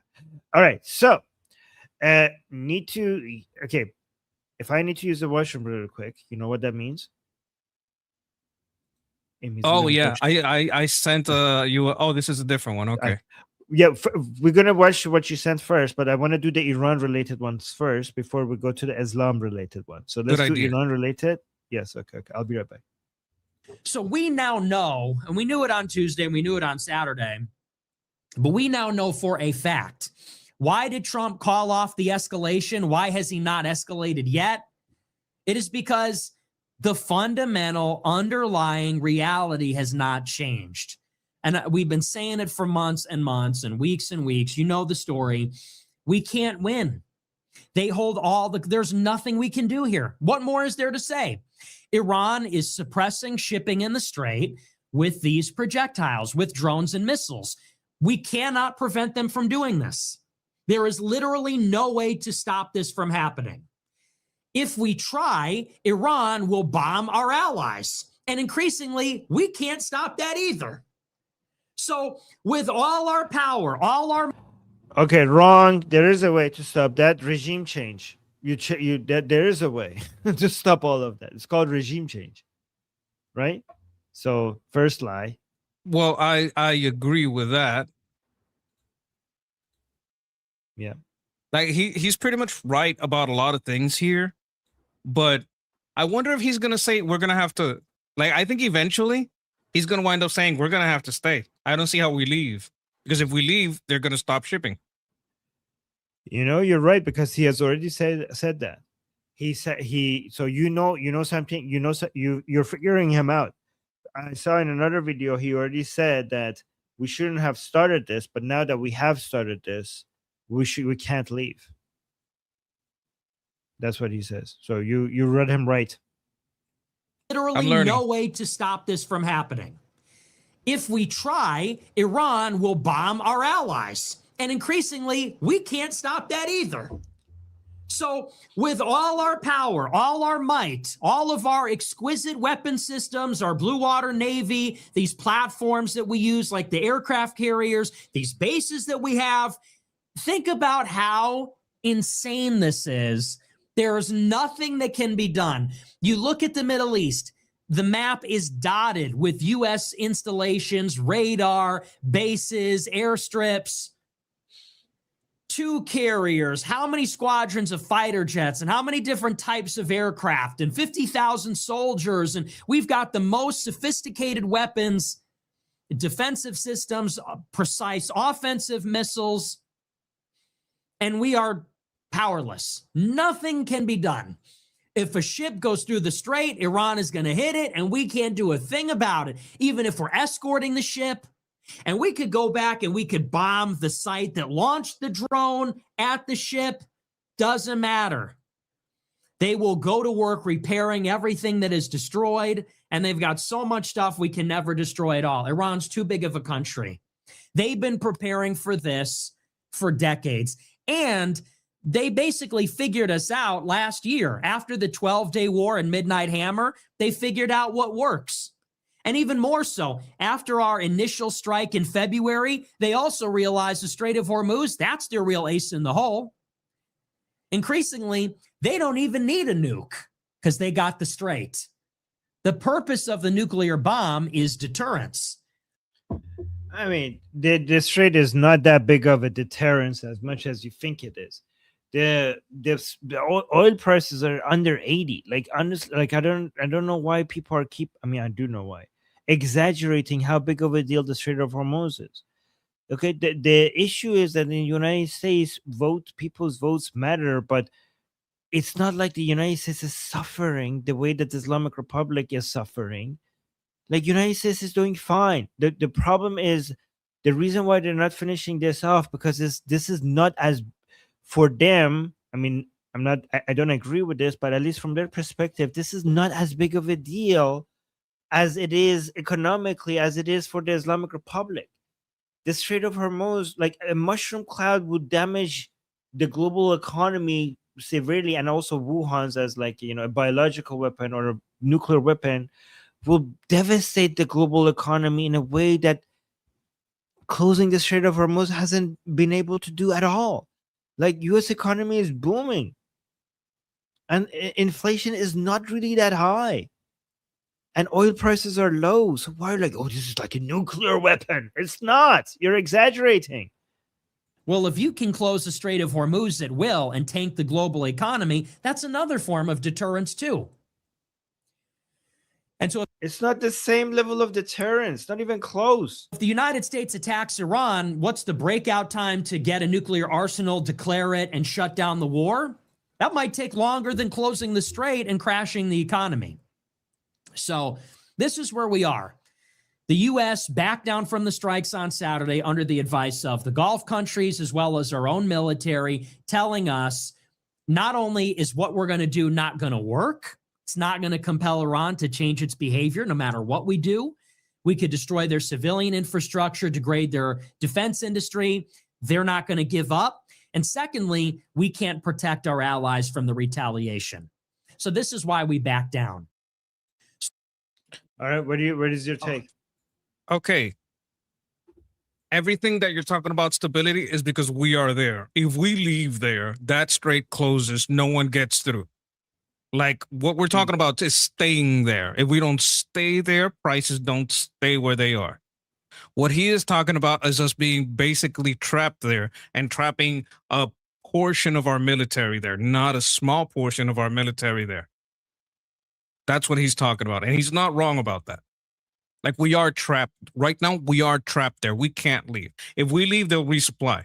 All right. So, if I need to use the washroom really quick, you know what that means? Oh yeah, I sent you. Oh, this is a different one. Okay. We're gonna watch what you sent first, but I want to do the Iran related ones first before we go to the Islam related one. So let's do Iran related. Yes. Okay. I'll be right back. So we now know, and we knew it on Tuesday and we knew it on Saturday, but we now know for a fact. Why did Trump call off the escalation? Why has he not escalated yet? It is because the fundamental underlying reality has not changed. And we've been saying it for months and months and weeks. You know the story. We can't win. They hold there's nothing we can do here. What more is there to say? Iran is suppressing shipping in the Strait with these projectiles, with drones and missiles. We cannot prevent them from doing this. There is literally no way to stop this from happening. If we try, Iran will bomb our allies. And increasingly, we can't stop that either. So with all our power, Okay, wrong. There is a way to stop that. Regime change. There is a way to stop all of that. It's called regime change, right? So first lie. Well, I agree with that. Yeah, like he's pretty much right about a lot of things here, but I wonder if he's gonna say we're gonna have to. Like, I think eventually he's gonna wind up saying we're gonna have to stay. I don't see how we leave, because if we leave, they're gonna stop shipping. You know, you're right, because he has already said that. He said so you know something, you're figuring him out. I saw in another video he already said that we shouldn't have started this, but now that we have started this, we can't leave. That's what he says. So you read him right. Literally no way to stop this from happening. If we try, Iran will bomb our allies. And increasingly, we can't stop that either. So with all our power, all our might, all of our exquisite weapon systems, our Blue Water Navy, these platforms that we use like the aircraft carriers, these bases that we have, think about how insane this is. There is nothing that can be done. You look at the Middle East, the map is dotted with U.S. installations, radar, bases, airstrips, 2 carriers, how many squadrons of fighter jets, and how many different types of aircraft, and 50,000 soldiers. And we've got the most sophisticated weapons, defensive systems, precise offensive missiles, and we are powerless. Nothing can be done. If a ship goes through the strait, Iran is going to hit it, and we can't do a thing about it, even if we're escorting the ship. And we could go back and we could bomb the site that launched the drone at the ship. Doesn't matter. They will go to work repairing everything that is destroyed, and they've got so much stuff we can never destroy it all. Iran's too big of a country. They've been preparing for this for decades, and they basically figured us out last year. After the 12-day war and Midnight Hammer, they figured out what works. And even more so, after our initial strike in February, they also realized the Strait of Hormuz, that's their real ace in the hole. Increasingly, they don't even need a nuke because they got the strait. The purpose of the nuclear bomb is deterrence. I mean, the strait is not that big of a deterrence as much as you think it is. The oil prices are under 80. Like honestly, like I don't know why people are I do know why, exaggerating how big of a deal the Strait of Hormuz is. Okay, the issue is that in the United States, people's votes matter, but it's not like the United States is suffering the way that the Islamic Republic is suffering. Like United States is doing fine. The problem is the reason why they're not finishing this off because this is not as for them. I mean, I don't agree with this, but at least from their perspective, this is not as big of a deal as it is economically as it is for the Islamic Republic. The Strait of Hormuz, like a mushroom cloud, would damage the global economy severely, and also Wuhan's as a biological weapon or a nuclear weapon will devastate the global economy in a way that closing the Strait of Hormuz hasn't been able to do at all. Like U.S. economy is booming, and inflation is not really that high, and oil prices are low. So why are you like, oh, this is like a nuclear weapon? It's not. You're exaggerating. Well, if you can close the Strait of Hormuz at will and tank the global economy, that's another form of deterrence too. And so it's not the same level of deterrence, not even close. If the United States attacks Iran, what's the breakout time to get a nuclear arsenal, declare it, and shut down the war? That might take longer than closing the strait and crashing the economy. So this is where we are. The U.S. backed down from the strikes on Saturday under the advice of the Gulf countries as well as our own military, telling us not only is what we're going to do not going to work, it's not going to compel Iran to change its behavior no matter what we do. We could destroy their civilian infrastructure, degrade their defense industry. They're not going to give up. And secondly, we can't protect our allies from the retaliation. So this is why we back down. All right, what is your take? Okay. Everything that you're talking about stability is because we are there. If we leave there, that strait closes, no one gets through. Like what we're talking about is staying there. If we don't stay there, prices don't stay where they are. What he is talking about is us being basically trapped there and trapping a portion of our military there, not a small portion of our military there. That's what he's talking about. And he's not wrong about that. Like we are trapped. Right now, we are trapped there. We can't leave. If we leave, they'll resupply.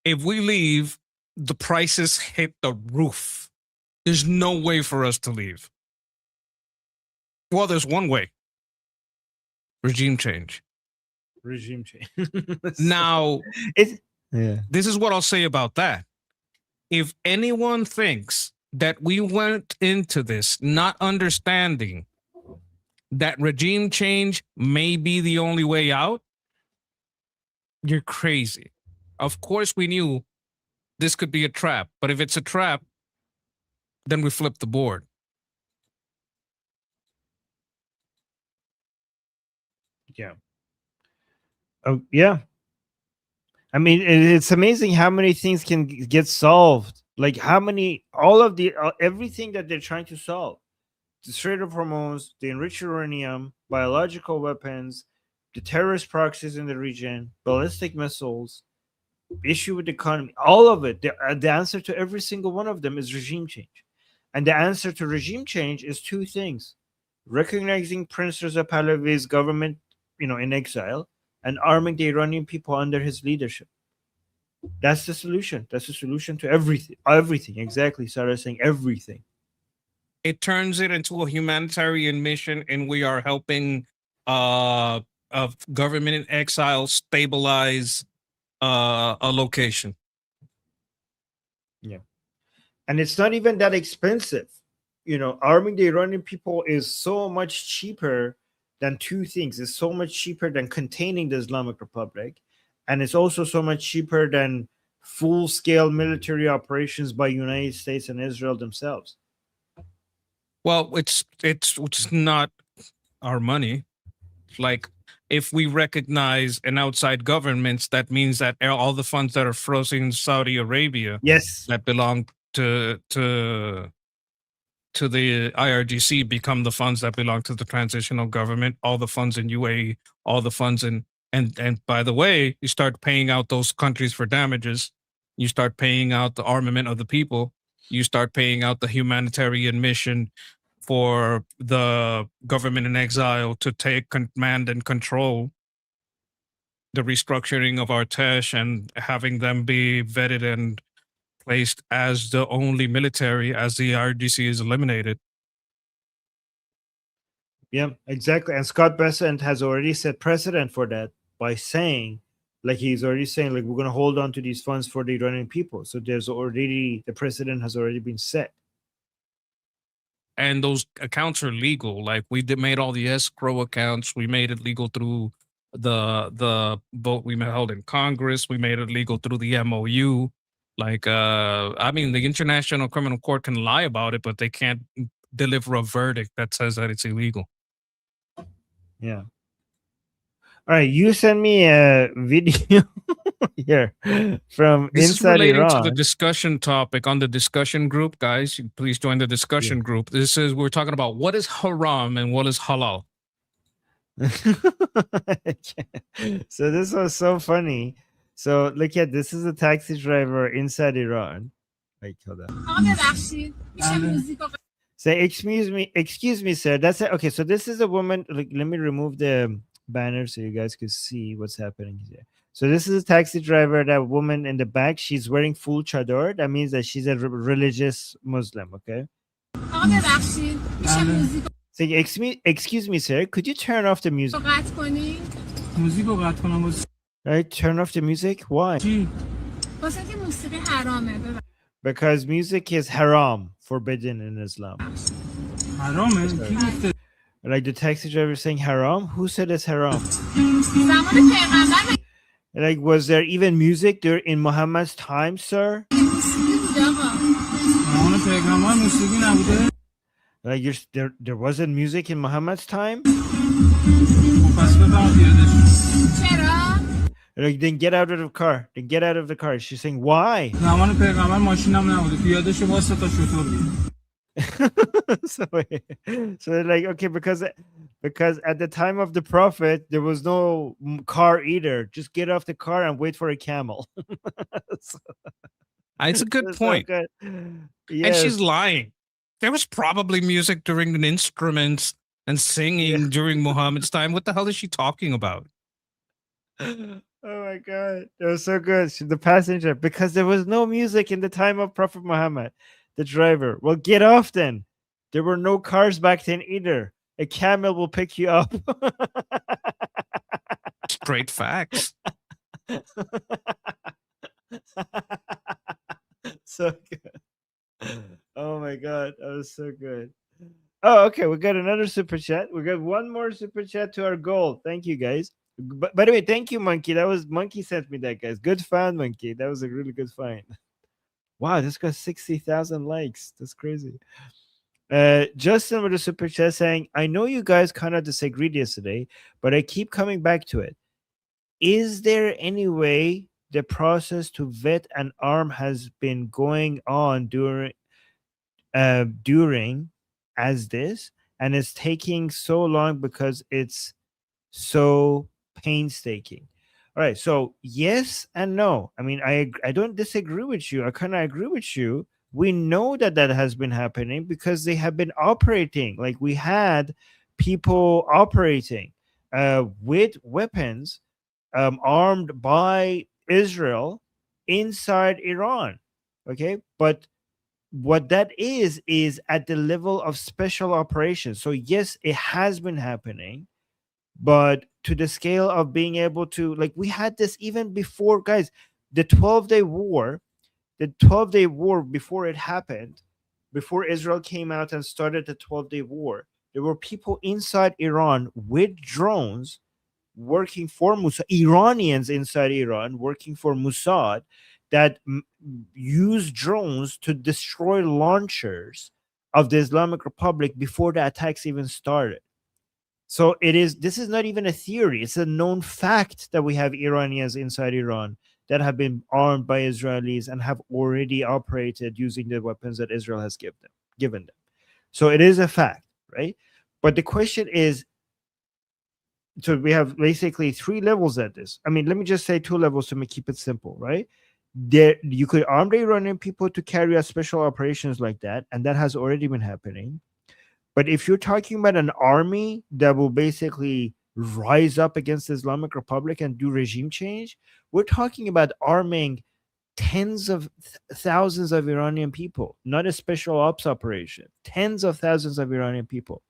If we leave, the prices hit the roof. There's no way for us to leave. Well, there's one way. Regime change. Regime change. Now, this is what I'll say about that. If anyone thinks that we went into this not understanding that regime change may be the only way out, you're crazy. Of course, we knew this could be a trap. But if it's a trap, then we flip the board. Yeah. Oh, yeah. I mean, it's amazing how many things can get solved. Like how many, all of the, everything that they're trying to solve. The Strait of Hormuz, the enriched uranium, biological weapons, the terrorist proxies in the region, ballistic missiles, issue with the economy, all of it. The answer to every single one of them is regime change. And the answer to regime change is two things: recognizing Prince Reza Pahlavi's government, in exile, and arming the Iranian people under his leadership. That's the solution. That's the solution to everything. Everything. Exactly. Sarah saying everything. It turns it into a humanitarian mission, and we are helping a government in exile stabilize a location. Yeah. And it's not even that expensive. Arming the Iranian people is so much cheaper than two things. It's so much cheaper than containing the Islamic Republic, and it's also so much cheaper than full-scale military operations by United States and Israel themselves. Well, it's not our money. Like, if we recognize an outside government, that means that all the funds that are frozen in Saudi Arabia, yes, that belong to the IRGC, become the funds that belong to the transitional government. All the funds in UAE, all the funds in, and by the way, you start paying out those countries for damages. You start paying out the armament of the people. You start paying out the humanitarian mission for the government in exile to take command and control the restructuring of Artesh and having them be vetted and placed as the only military as the IRGC is eliminated. Yeah, exactly. And Scott Bessent has already set precedent for that by saying, he's already saying, we're going to hold on to these funds for the Iranian people. So the precedent has already been set. And those accounts are legal. Like, we made all the escrow accounts. We made it legal through the vote we held in Congress. We made it legal through the MOU. I mean, the International Criminal Court can lie about it, but they can't deliver a verdict that says that it's illegal. Yeah. All right, you send me a video here from This inside is relating Iran. to the discussion topic on the discussion group, guys. Please join the discussion group. We're talking about what is haram and what is halal. So this was so funny. So look at this. Is a taxi driver inside Iran. Hold on. Say, excuse me, sir. That's it. Okay, so this is a woman. Let me remove the banner so you guys can see what's happening here. So this is a taxi driver. That woman in the back, she's wearing full chador. That means that she's a religious Muslim. Okay. Say, excuse me, sir. Could you turn off the music? Right, turn off the music. Why? Because music is haram, forbidden in Islam. Like the taxi driver saying haram. Who said it's haram? Like, was there even music there in Muhammad's time, sir? Like, there wasn't music in Muhammad's time? Like, then get out of the car. Then get out of the car. She's saying, why? so they're like, okay, because at the time of the Prophet, there was no car either. Just get off the car and wait for a camel. It's a good point. So yes. And she's lying. There was probably music during the instruments and singing during Muhammad's time. What the hell is she talking about? Oh my God. It was so good. The passenger, because there was no music in the time of Prophet Muhammad. The driver, well, get off then. There were no cars back then either. A camel will pick you up. Straight facts. So good. Oh my God. That was so good. Oh, okay. We got another super chat. We got one more super chat to our goal. Thank you, guys. By the way, thank you, Monkey. Monkey sent me that, guys. Good find, Monkey. That was a really good find. Wow, this got 60,000 likes. That's crazy. Justin with a super chat saying, I know you guys kind of disagreed yesterday, but I keep coming back to it. Is there any way the process to vet an arm has been going on during as this, and it's taking so long because it's so painstaking? All right, so yes and no. I mean, I don't disagree with you. I kind of agree with you. We know that that has been happening because they have been operating. Like, we had people operating with weapons armed by Israel inside Iran. Okay, but what that is at the level of special operations. So yes, it has been happening, but to the scale of being able to, like, we had this even before, guys, the 12-day war, before it happened, before Israel came out and started the 12-day war, there were people inside Iran with drones working for Mossad, Iranians inside Iran working for Mossad, that use drones to destroy launchers of the Islamic Republic before the attacks even started. So this is not even a theory. It's a known fact that we have Iranians inside Iran that have been armed by Israelis and have already operated using the weapons that Israel has given them. So it is a fact, right? But the question is, so we have basically 3 levels at this. I mean, let me just say 2 levels to keep it simple, right? There, you could arm the Iranian people to carry out special operations like that, and that has already been happening. But if you're talking about an army that will basically rise up against the Islamic Republic and do regime change, we're talking about arming tens of thousands of Iranian people, not a special ops operation, tens of thousands of Iranian people.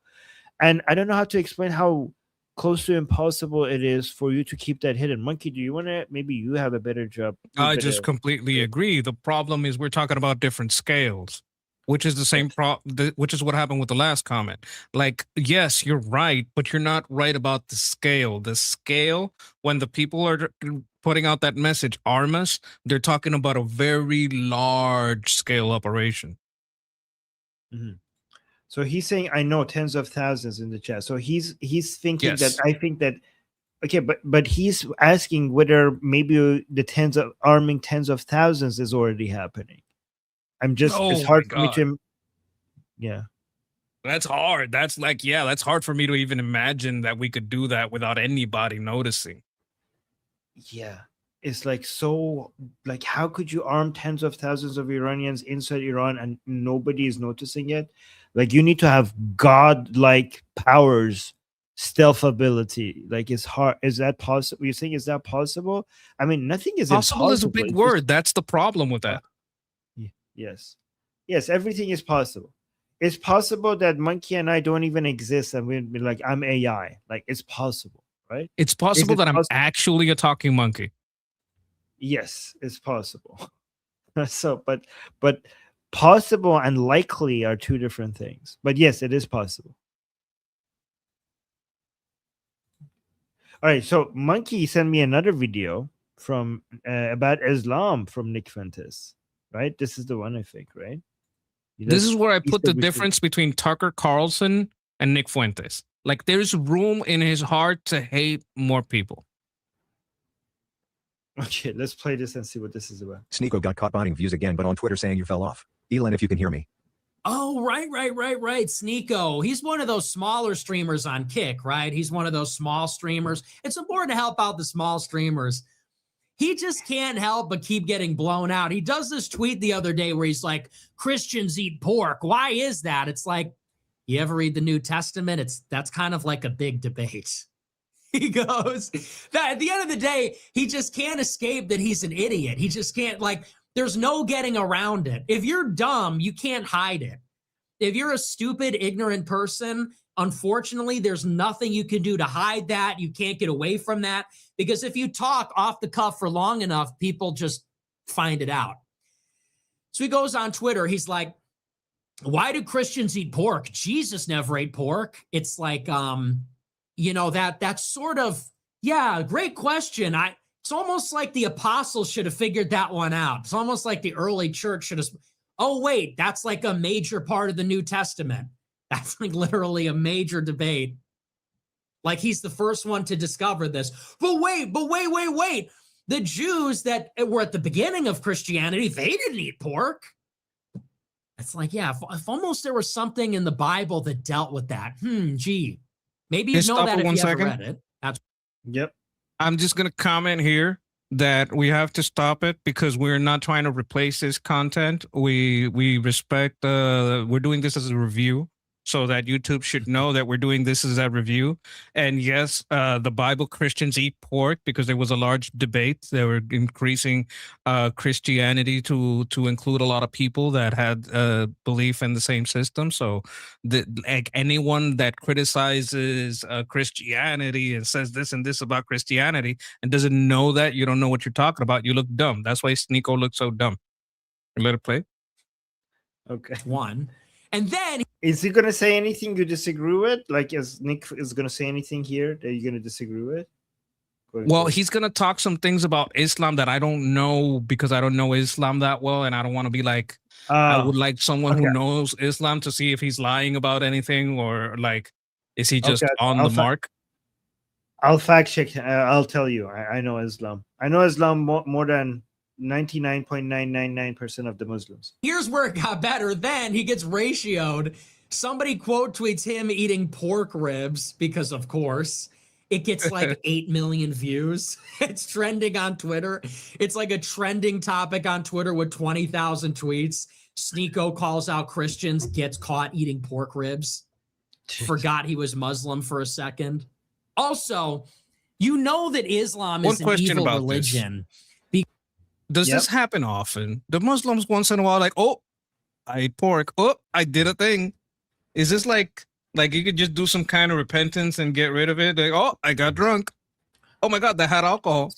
And I don't know how to explain how close to impossible it is for you to keep that hidden. Monkey, do you want to, maybe you have a better job? I just completely agree. The problem is we're talking about different scales, which is the same which is what happened with the last comment. Like, yes, you're right, but you're not right about the scale. The scale, when the people are putting out that message, arm us, they're talking about a very large scale operation. Mm-hmm. So he's saying, I know, tens of thousands in the chat. So he's thinking Yes. that I think that, okay, but he's asking whether maybe the arming tens of thousands is already happening. It's hard for me to, yeah. That's hard. That's like, yeah, that's hard for me to even imagine that we could do that without anybody noticing. Yeah. It's like, so, like, how could you arm tens of thousands of Iranians inside Iran and nobody is noticing it? Like, you need to have godlike powers, stealth ability. Like, it's hard. Is that possible? You're saying, is that possible? I mean, nothing is Possible impossible. is a big word. That's the problem with that. Yes. Yes, everything is possible. It's possible that Monkey and I don't even exist and we'd be like, I'm AI. Like, it's possible, right? It's possible that I'm actually a talking monkey. Yes, it's possible. So, but possible and likely are 2 different things. But yes, it is possible. All right, so Monkey sent me another video from about Islam from Nick Fuentes, right? This is the one, I think, right? This is where I put the difference between Tucker Carlson and Nick Fuentes. Like, there's room in his heart to hate more people. Okay, let's play this and see what this is about. Sneeko got caught buying views again, but on Twitter saying you fell off. Elon, if you can hear me. Oh, right. Sneeko. He's one of those smaller streamers on Kick, right? He's one of those small streamers. It's important to help out the small streamers. He just can't help but keep getting blown out. He does this tweet the other day where he's like, Christians eat pork. Why is that? It's like, you ever read the New Testament? That's kind of like a big debate. He goes, that at the end of the day, he just can't escape that he's an idiot. He just can't, like, there's no getting around it. If you're dumb, you can't hide it. If you're a stupid, ignorant person, unfortunately, there's nothing you can do to hide that. You can't get away from that, because if you talk off the cuff for long enough, people just find it out. So he goes on Twitter. He's like, why do Christians eat pork? Jesus never ate pork. It's like, that's sort of, yeah, great question. It's almost like the apostles should have figured that one out. It's almost like the early church should have. Oh, wait, that's like a major part of the New Testament. That's like literally a major debate. Like he's the first one to discover this. But wait. The Jews that were at the beginning of Christianity, they didn't eat pork. It's like, yeah, if almost there was something in the Bible that dealt with that. Gee. Maybe you know that if you ever read it. Yep. I'm just going to comment here that we have to stop it because we're not trying to replace this content. We respect, we're doing this as a review so that YouTube should know that we're doing this as a review. And yes, the Bible Christians eat pork because there was a large debate. They were increasing Christianity to include a lot of people that had belief in the same system. So like anyone that criticizes Christianity and says this and this about Christianity and doesn't know that, you don't know what you're talking about, you look dumb. That's why Sneeko looks so dumb. Let it play. Okay. One. And then is he gonna say anything you disagree with? Like, is Nick is gonna say anything here that you're gonna disagree with? Well, he's gonna talk some things about Islam that I don't know because I don't know Islam that well, and I don't want to be like. I would like someone who knows Islam to see if he's lying about anything or like, is he just on the mark? I'll fact check. I'll tell you. I know Islam. I know Islam more than 99.999% of the Muslims. Here's where it got better. Then he gets ratioed. Somebody quote tweets him eating pork ribs because, of course, it gets like 8 million views. It's trending on Twitter. It's like a trending topic on Twitter with 20,000 tweets. Sneeko calls out Christians, gets caught eating pork ribs. Forgot he was Muslim for a second. Also, you know that Islam is an evil religion. Does this happen often? The Muslims once in a while like, oh, I ate pork. Oh, I did a thing. Is this like you could just do some kind of repentance and get rid of it? Like, oh, I got drunk. Oh my God, that had alcohol.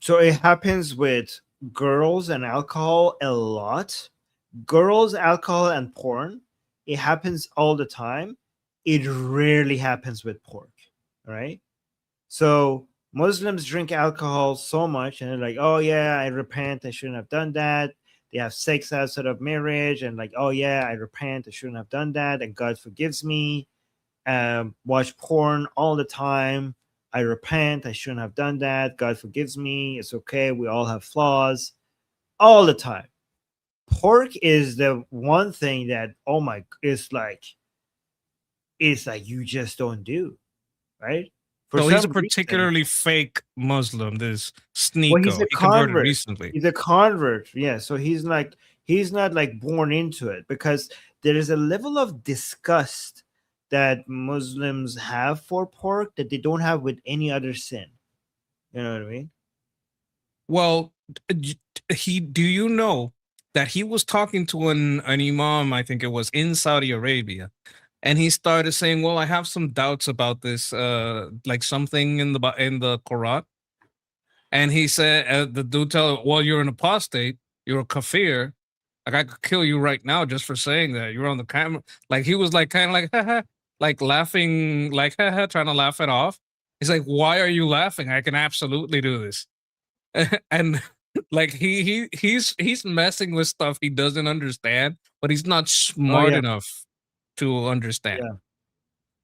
So it happens with girls and alcohol a lot. Girls, alcohol, and porn. It happens all the time. It rarely happens with pork, right? So Muslims drink alcohol so much and they're like, oh yeah, I repent, I shouldn't have done that. They have sex outside of marriage and like, oh yeah, I repent, I shouldn't have done that, and God forgives me. Watch porn all the time. I repent, I shouldn't have done that. God forgives me. It's okay. We all have flaws. All the time. Pork is the one thing that, oh my, it's like you just don't do, right? So he's a particularly fake Muslim. This Sneeko. Well, he's a converted convert recently. He's a convert. Yeah. So he's not like born into it because there is a level of disgust that Muslims have for pork that they don't have with any other sin. You know what I mean? Well, do you know that he was talking to an imam, I think it was in Saudi Arabia, and he started saying, well, I have some doubts about this, like something in the Quran. And he said, the dude told him, well, you're an apostate, you're a kafir. Like I could kill you right now just for saying that. You're on the camera. Like he was like kind of like, haha, like laughing, like haha, trying to laugh it off. He's like, why are you laughing? I can absolutely do this. And like he's messing with stuff he doesn't understand, but he's not smart enough to understand.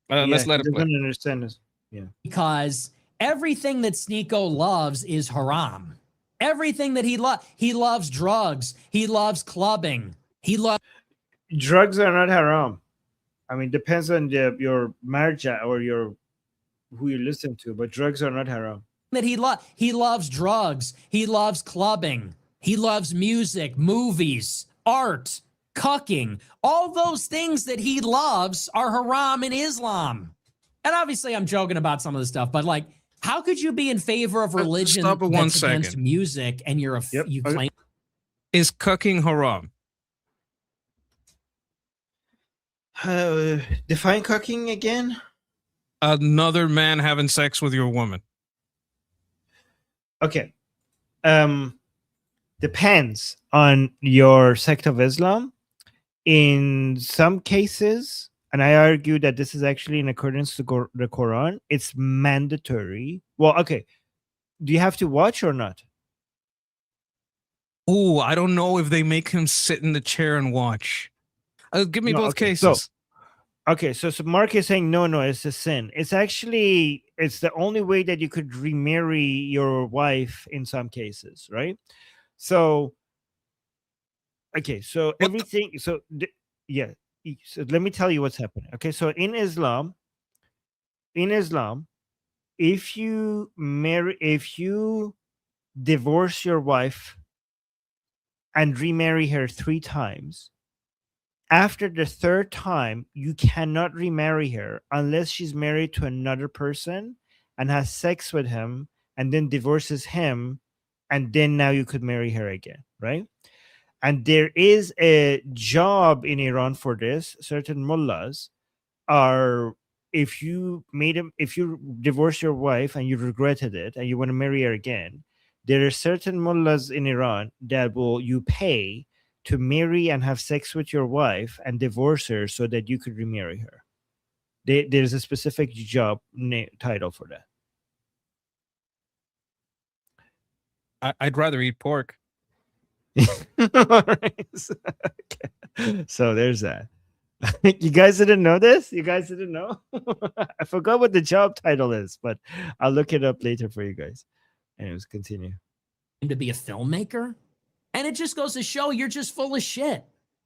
Let's let it play. Doesn't understand this. Yeah. Because everything that Sneeko loves is haram. Everything that he loves drugs. He loves clubbing. He loves drugs are not haram. I mean, depends on your marriage or who you listen to, but drugs are not haram. That he loves drugs. He loves clubbing. He loves music, movies, art, cucking. All those things that he loves are haram in Islam. And obviously I'm joking about some of the stuff, but like, how could you be in favor of religion that's against music and you claim? Is cucking haram? Define cucking again? Another man having sex with your woman. Okay. Depends on your sect of Islam. In some cases, and I argue that this is actually in accordance to the Quran, it's mandatory. Well, okay. Do you have to watch or not? Oh, I don't know if they make him sit in the chair and watch. Give me No, both okay, cases. So Mark is saying no, it's a sin. It's the only way that you could remarry your wife in some cases, right? So okay, so everything. So let me tell you what's happening. Okay, so in Islam, if you divorce your wife and remarry her 3 times, after the 3rd time, you cannot remarry her unless she's married to another person and has sex with him and then divorces him, and then now you could marry her again, right? And there is a job in Iran for this. Certain mullahs are, if you divorce your wife and you regretted it and you want to marry her again, there are certain mullahs in Iran that you pay to marry and have sex with your wife and divorce her so that you could remarry her. There's a specific job title for I'd rather eat pork. that. So there's that. You guys didn't know this? You guys didn't know? I forgot what the job title is, but I'll look it up later for you guys. Anyways, continue. To be a filmmaker? And it just goes to show you're just full of shit.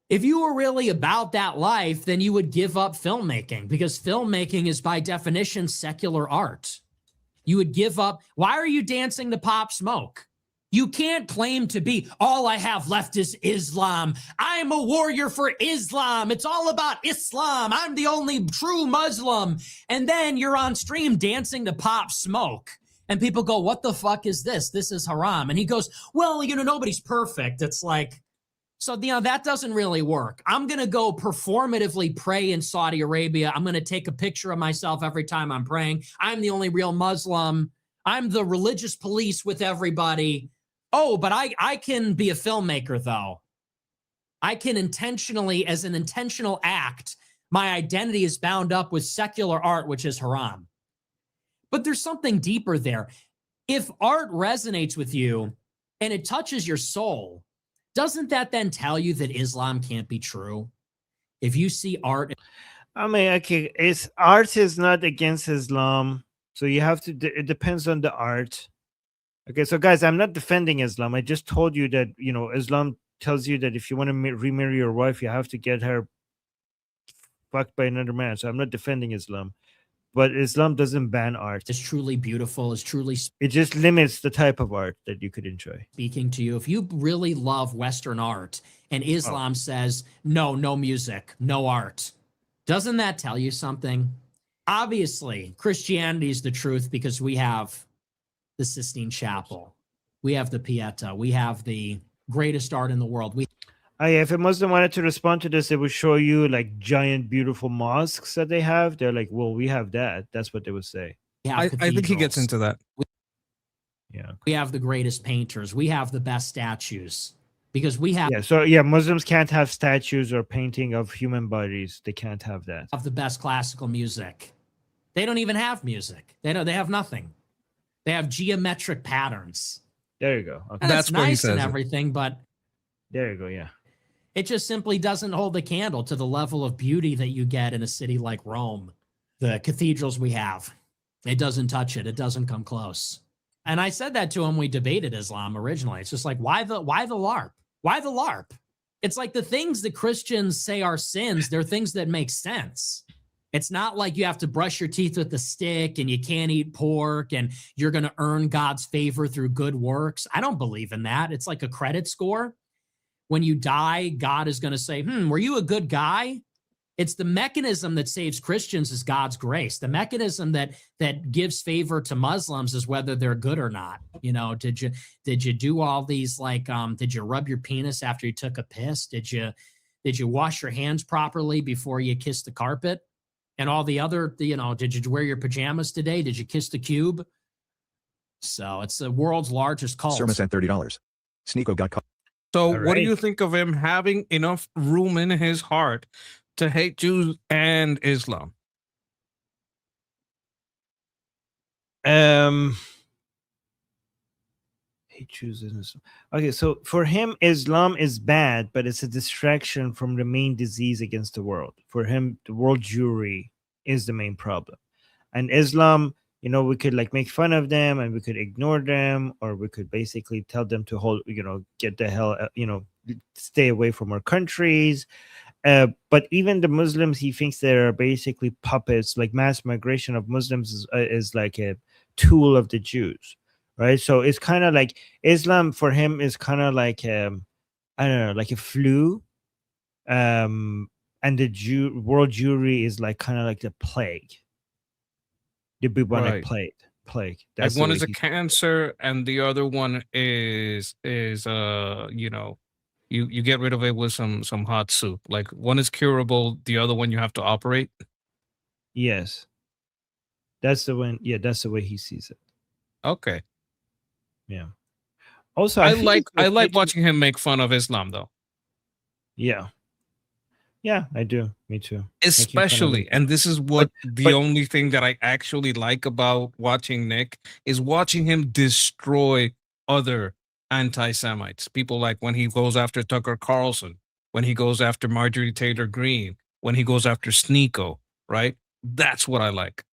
If you were really about that life, then you would give up filmmaking, because filmmaking is by definition secular art. You would give up. Why are you dancing to Pop Smoke? You can't claim to be, all I have left is Islam. I'm a warrior for Islam. It's all about Islam. I'm the only true Muslim. And then you're on stream dancing to Pop Smoke. And people go, what the fuck is this? This is haram. And he goes, well, nobody's perfect. It's like, so, that doesn't really work. I'm going to go performatively pray in Saudi Arabia. I'm going to take a picture of myself every time I'm praying. I'm the only real Muslim. I'm the religious police with everybody. Oh, but I can be a filmmaker, though. I can intentionally, as an intentional act, my identity is bound up with secular art, which is haram. But there's something deeper there. If art resonates with you and it touches your soul, doesn't that then tell you that Islam can't be true? If you see art... I mean, okay, art is not against Islam. So you have to, it depends on the art. Okay, so guys, I'm not defending Islam. I just told you that, Islam tells you that if you want to remarry your wife, you have to get her fucked by another man. So I'm not defending Islam. But Islam doesn't ban art. It's truly beautiful. It's truly... It just limits the type of art that you could enjoy. Speaking to you, if you really love Western art and Islam says, no music, no art, doesn't that tell you something? Obviously, Christianity is the truth because we have the Sistine Chapel. We have the Pieta. We have the greatest art in the world. If a Muslim wanted to respond to this, they would show you like giant, beautiful mosques that they have. They're like, well, we have that. That's what they would say. I think he gets into that. We have the greatest painters. We have the best statues because we have... Muslims can't have statues or painting of human bodies. They can't have that. Have the best classical music. They don't even have music. They have nothing. They have geometric patterns. There you go. Okay. And that's nice and everything, but... There you go, yeah. It just simply doesn't hold a candle to the level of beauty that you get in a city like Rome. The cathedrals we have, it doesn't touch it. It doesn't come close. And I said that to him. We debated Islam originally. It's just like, why the LARP? Why the LARP? It's like the things that Christians say are sins. They're things that make sense. It's not like you have to brush your teeth with a stick and you can't eat pork and you're going to earn God's favor through good works. I don't believe in that. It's like a credit score. When you die, God is going to say, were you a good guy? It's the mechanism that saves Christians is God's grace. The mechanism that gives favor to Muslims is whether they're good or not. Did you do all these, like, did you rub your penis after you took a piss? Did you wash your hands properly before you kissed the carpet? And all the other, did you wear your pajamas today? Did you kiss the cube? So it's the world's largest cult. Sermon sent $30. Sneeko got caught. So what do you think of him having enough room in his heart to hate Jews and Islam? He chooses. Okay, so for him, Islam is bad, but it's a distraction from the main disease against the world. For him, the world Jewry is the main problem. And Islam, you know, we could like make fun of them and we could ignore them, or we could basically tell them to hold, you know, get the hell, stay away from our countries. But even the Muslims, he thinks they're basically puppets. Like mass migration of Muslims is like a tool of the Jews, right? So it's kind of like Islam for him is kind of like I don't know, like a flu, and the world Jewry is like kind of like the plague, the bubonic Right. plague. Like That's the one way is a he. cancer and the other one is you know, you get rid of it with some hot soup. Like one is curable, the other one you have to operate. Yes, that's the one. Yeah, that's the way he sees it. Okay. Yeah. Also, I think it's I okay like to- watching him make fun of Islam though. Yeah. Yeah, I do. Me too. Making fun of Especially, it. and this is what the but- only thing that I actually like about watching Nick is watching him destroy other anti-Semites. People like when he goes after Tucker Carlson, when he goes after Marjorie Taylor Greene, when he goes after Sneeko, right? That's what I like.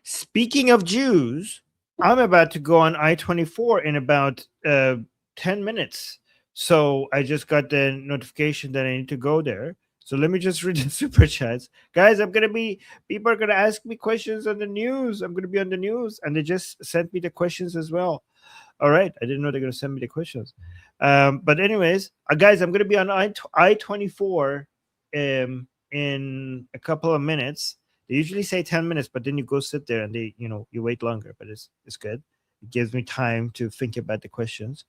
Speaking of Jews, I'm about to go on I-24 in about 10 minutes. So I just got the notification that I need to go there. So let me just read the super chats. Guys, people are going to ask me questions on the news. I'm going to be on the news. And they just sent me the questions as well. All right. I didn't know they're going to send me the questions. But anyways, guys, I'm going to be on I-24 in a couple of minutes. They usually say 10 minutes, but then you go sit there and you wait longer, but it's good. It gives me time to think about the questions.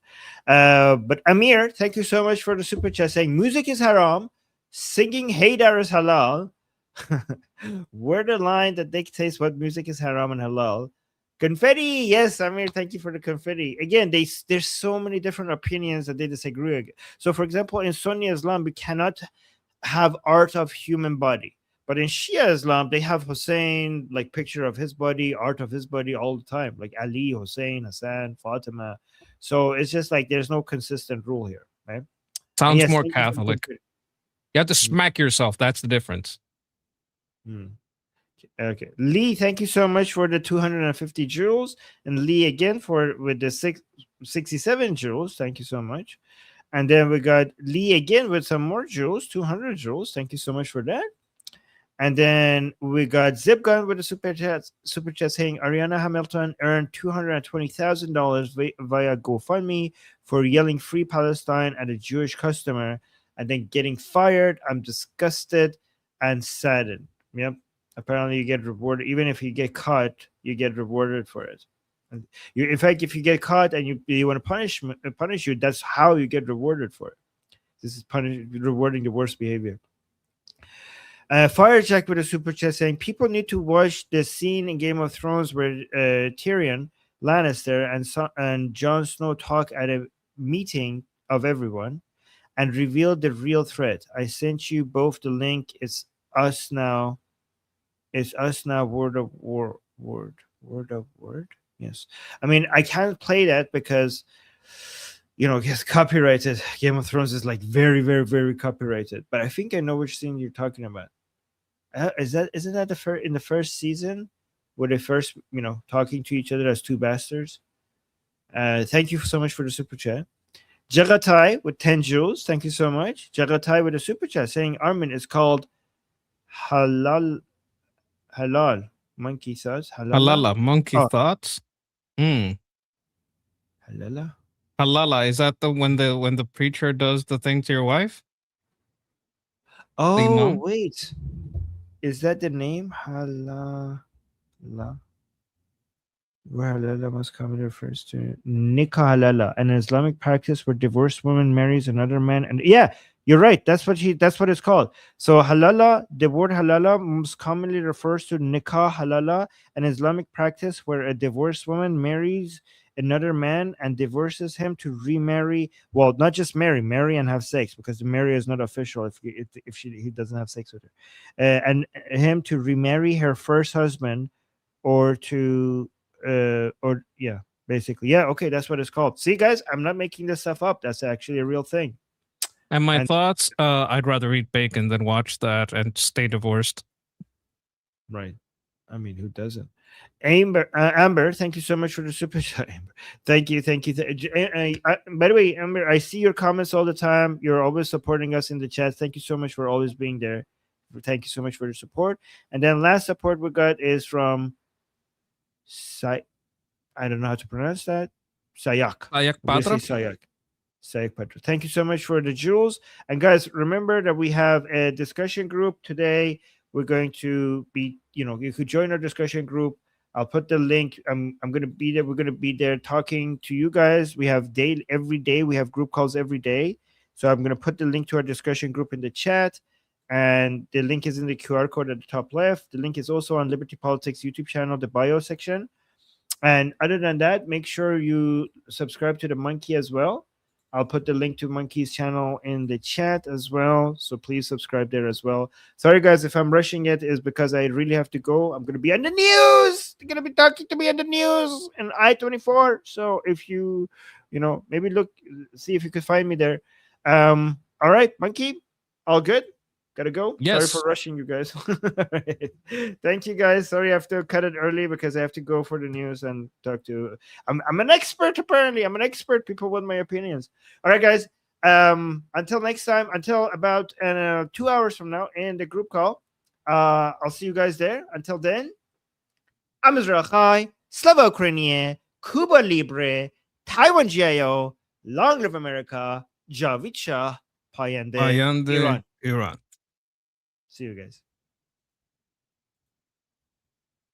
But Amir, thank you so much for the super chat saying music is haram, singing Haydar is halal. Where the line that dictates what music is haram and halal. Confetti, yes, Amir, thank you for the confetti. Again, there's so many different opinions that they disagree. So, for example, in Sunni Islam, we cannot have art of human body. But in Shia Islam, they have Hussein, like picture of his body, art of his body all the time, like Ali, Hussein, Hassan, Fatima. So it's just like there's no consistent rule here, right? Sounds yes, more thank you for the Catholic. confetti. You have to smack yourself. That's the difference. Okay, Lee, thank you so much for the 250 jewels, and Lee again with the 67 jewels. Thank you so much. And then we got Lee again with some more jewels, 200 jewels. Thank you so much for that. And then we got Zipgun with a super chat saying Ariana Hamilton earned $220,000 via GoFundMe for yelling "Free Palestine" at a Jewish customer and then getting fired. I'm disgusted and saddened. Yep. Apparently, you get rewarded. Even if you get caught, you get rewarded for it. And in fact, if you get caught and you want to punish you, that's how you get rewarded for it. This is rewarding the worst behavior. Firejack with a super chat saying people need to watch the scene in Game of Thrones where Tyrion Lannister and Jon Snow talk at a meeting of everyone and reveal the real threat. I sent you both the link. It's us now. It's us now. Word of word. Yes. I mean, I can't play that because it's copyrighted. Game of Thrones is like very, very, very copyrighted. But I think I know which scene you're talking about. Isn't that in the first season where they first talking to each other as two bastards? Thank you so much for the super chat. Jagatai with 10 jewels. Thank you so much. Jagatai with a super chat saying Armin is called halal monkey thoughts. Halala, monkey thoughts. Halala. Halala, is that when the preacher does the thing to your wife? Oh, wait. Is that the name? Halala. Where halala most commonly refers to nikah halala, an Islamic practice where divorced woman marries another man. And yeah, you're right. That's what it's called. So halala, the word halala most commonly refers to nikah halala, an Islamic practice where a divorced woman marries another man and divorces him to remarry. Well, not just marry and have sex, because the marry is not official if he doesn't have sex with her, and him to remarry her first husband, or to basically. Yeah, okay, that's what it's called. See, guys, I'm not making this stuff up. That's actually a real thing. And my thoughts, I'd rather eat bacon than watch that and stay divorced. Right. I mean, who doesn't? Amber, thank you so much for the super chat. Amber. Thank you. By the way, Amber, I see your comments all the time. You're always supporting us in the chat. Thank you so much for always being there. Thank you so much for the support. And then last support we got is from I don't know how to pronounce that. Sayak. Sayak Obviously, Patra. Sayak Patra. Thank you so much for the jewels. And guys, remember that we have a discussion group today. We're going to be, you could join our discussion group. I'll put the link. I'm going to be there. We're going to be there talking to you guys. We have every day. We have group calls every day. So I'm going to put the link to our discussion group in the chat. And the link is in the QR code at the top left. The link is also on Liberty Politics YouTube channel, the bio section. And other than that, make sure you subscribe to the Monkey as well. I'll put the link to Monkey's channel in the chat as well. So please subscribe there as well. Sorry, guys, if I'm rushing it, is because I really have to go. I'm going to be on the news. They're going to be talking to me on the news in I-24. So if you, maybe see if you could find me there. All right, Monkey, all good? Gotta go. Yes. Sorry for rushing you guys. Thank you, guys. Sorry I have to cut it early because I have to go for the news and talk to. I'm an expert apparently. I'm an expert. People want my opinions. All right, guys. Until next time. Until about 2 hours from now in the group call. I'll see you guys there. Until then, I'm Israel Chai, Slava Ukrainian, Cuba Libre, Taiwan GIO, Long Live America, Javid Shah, Payande, Iran. Iran. See you guys.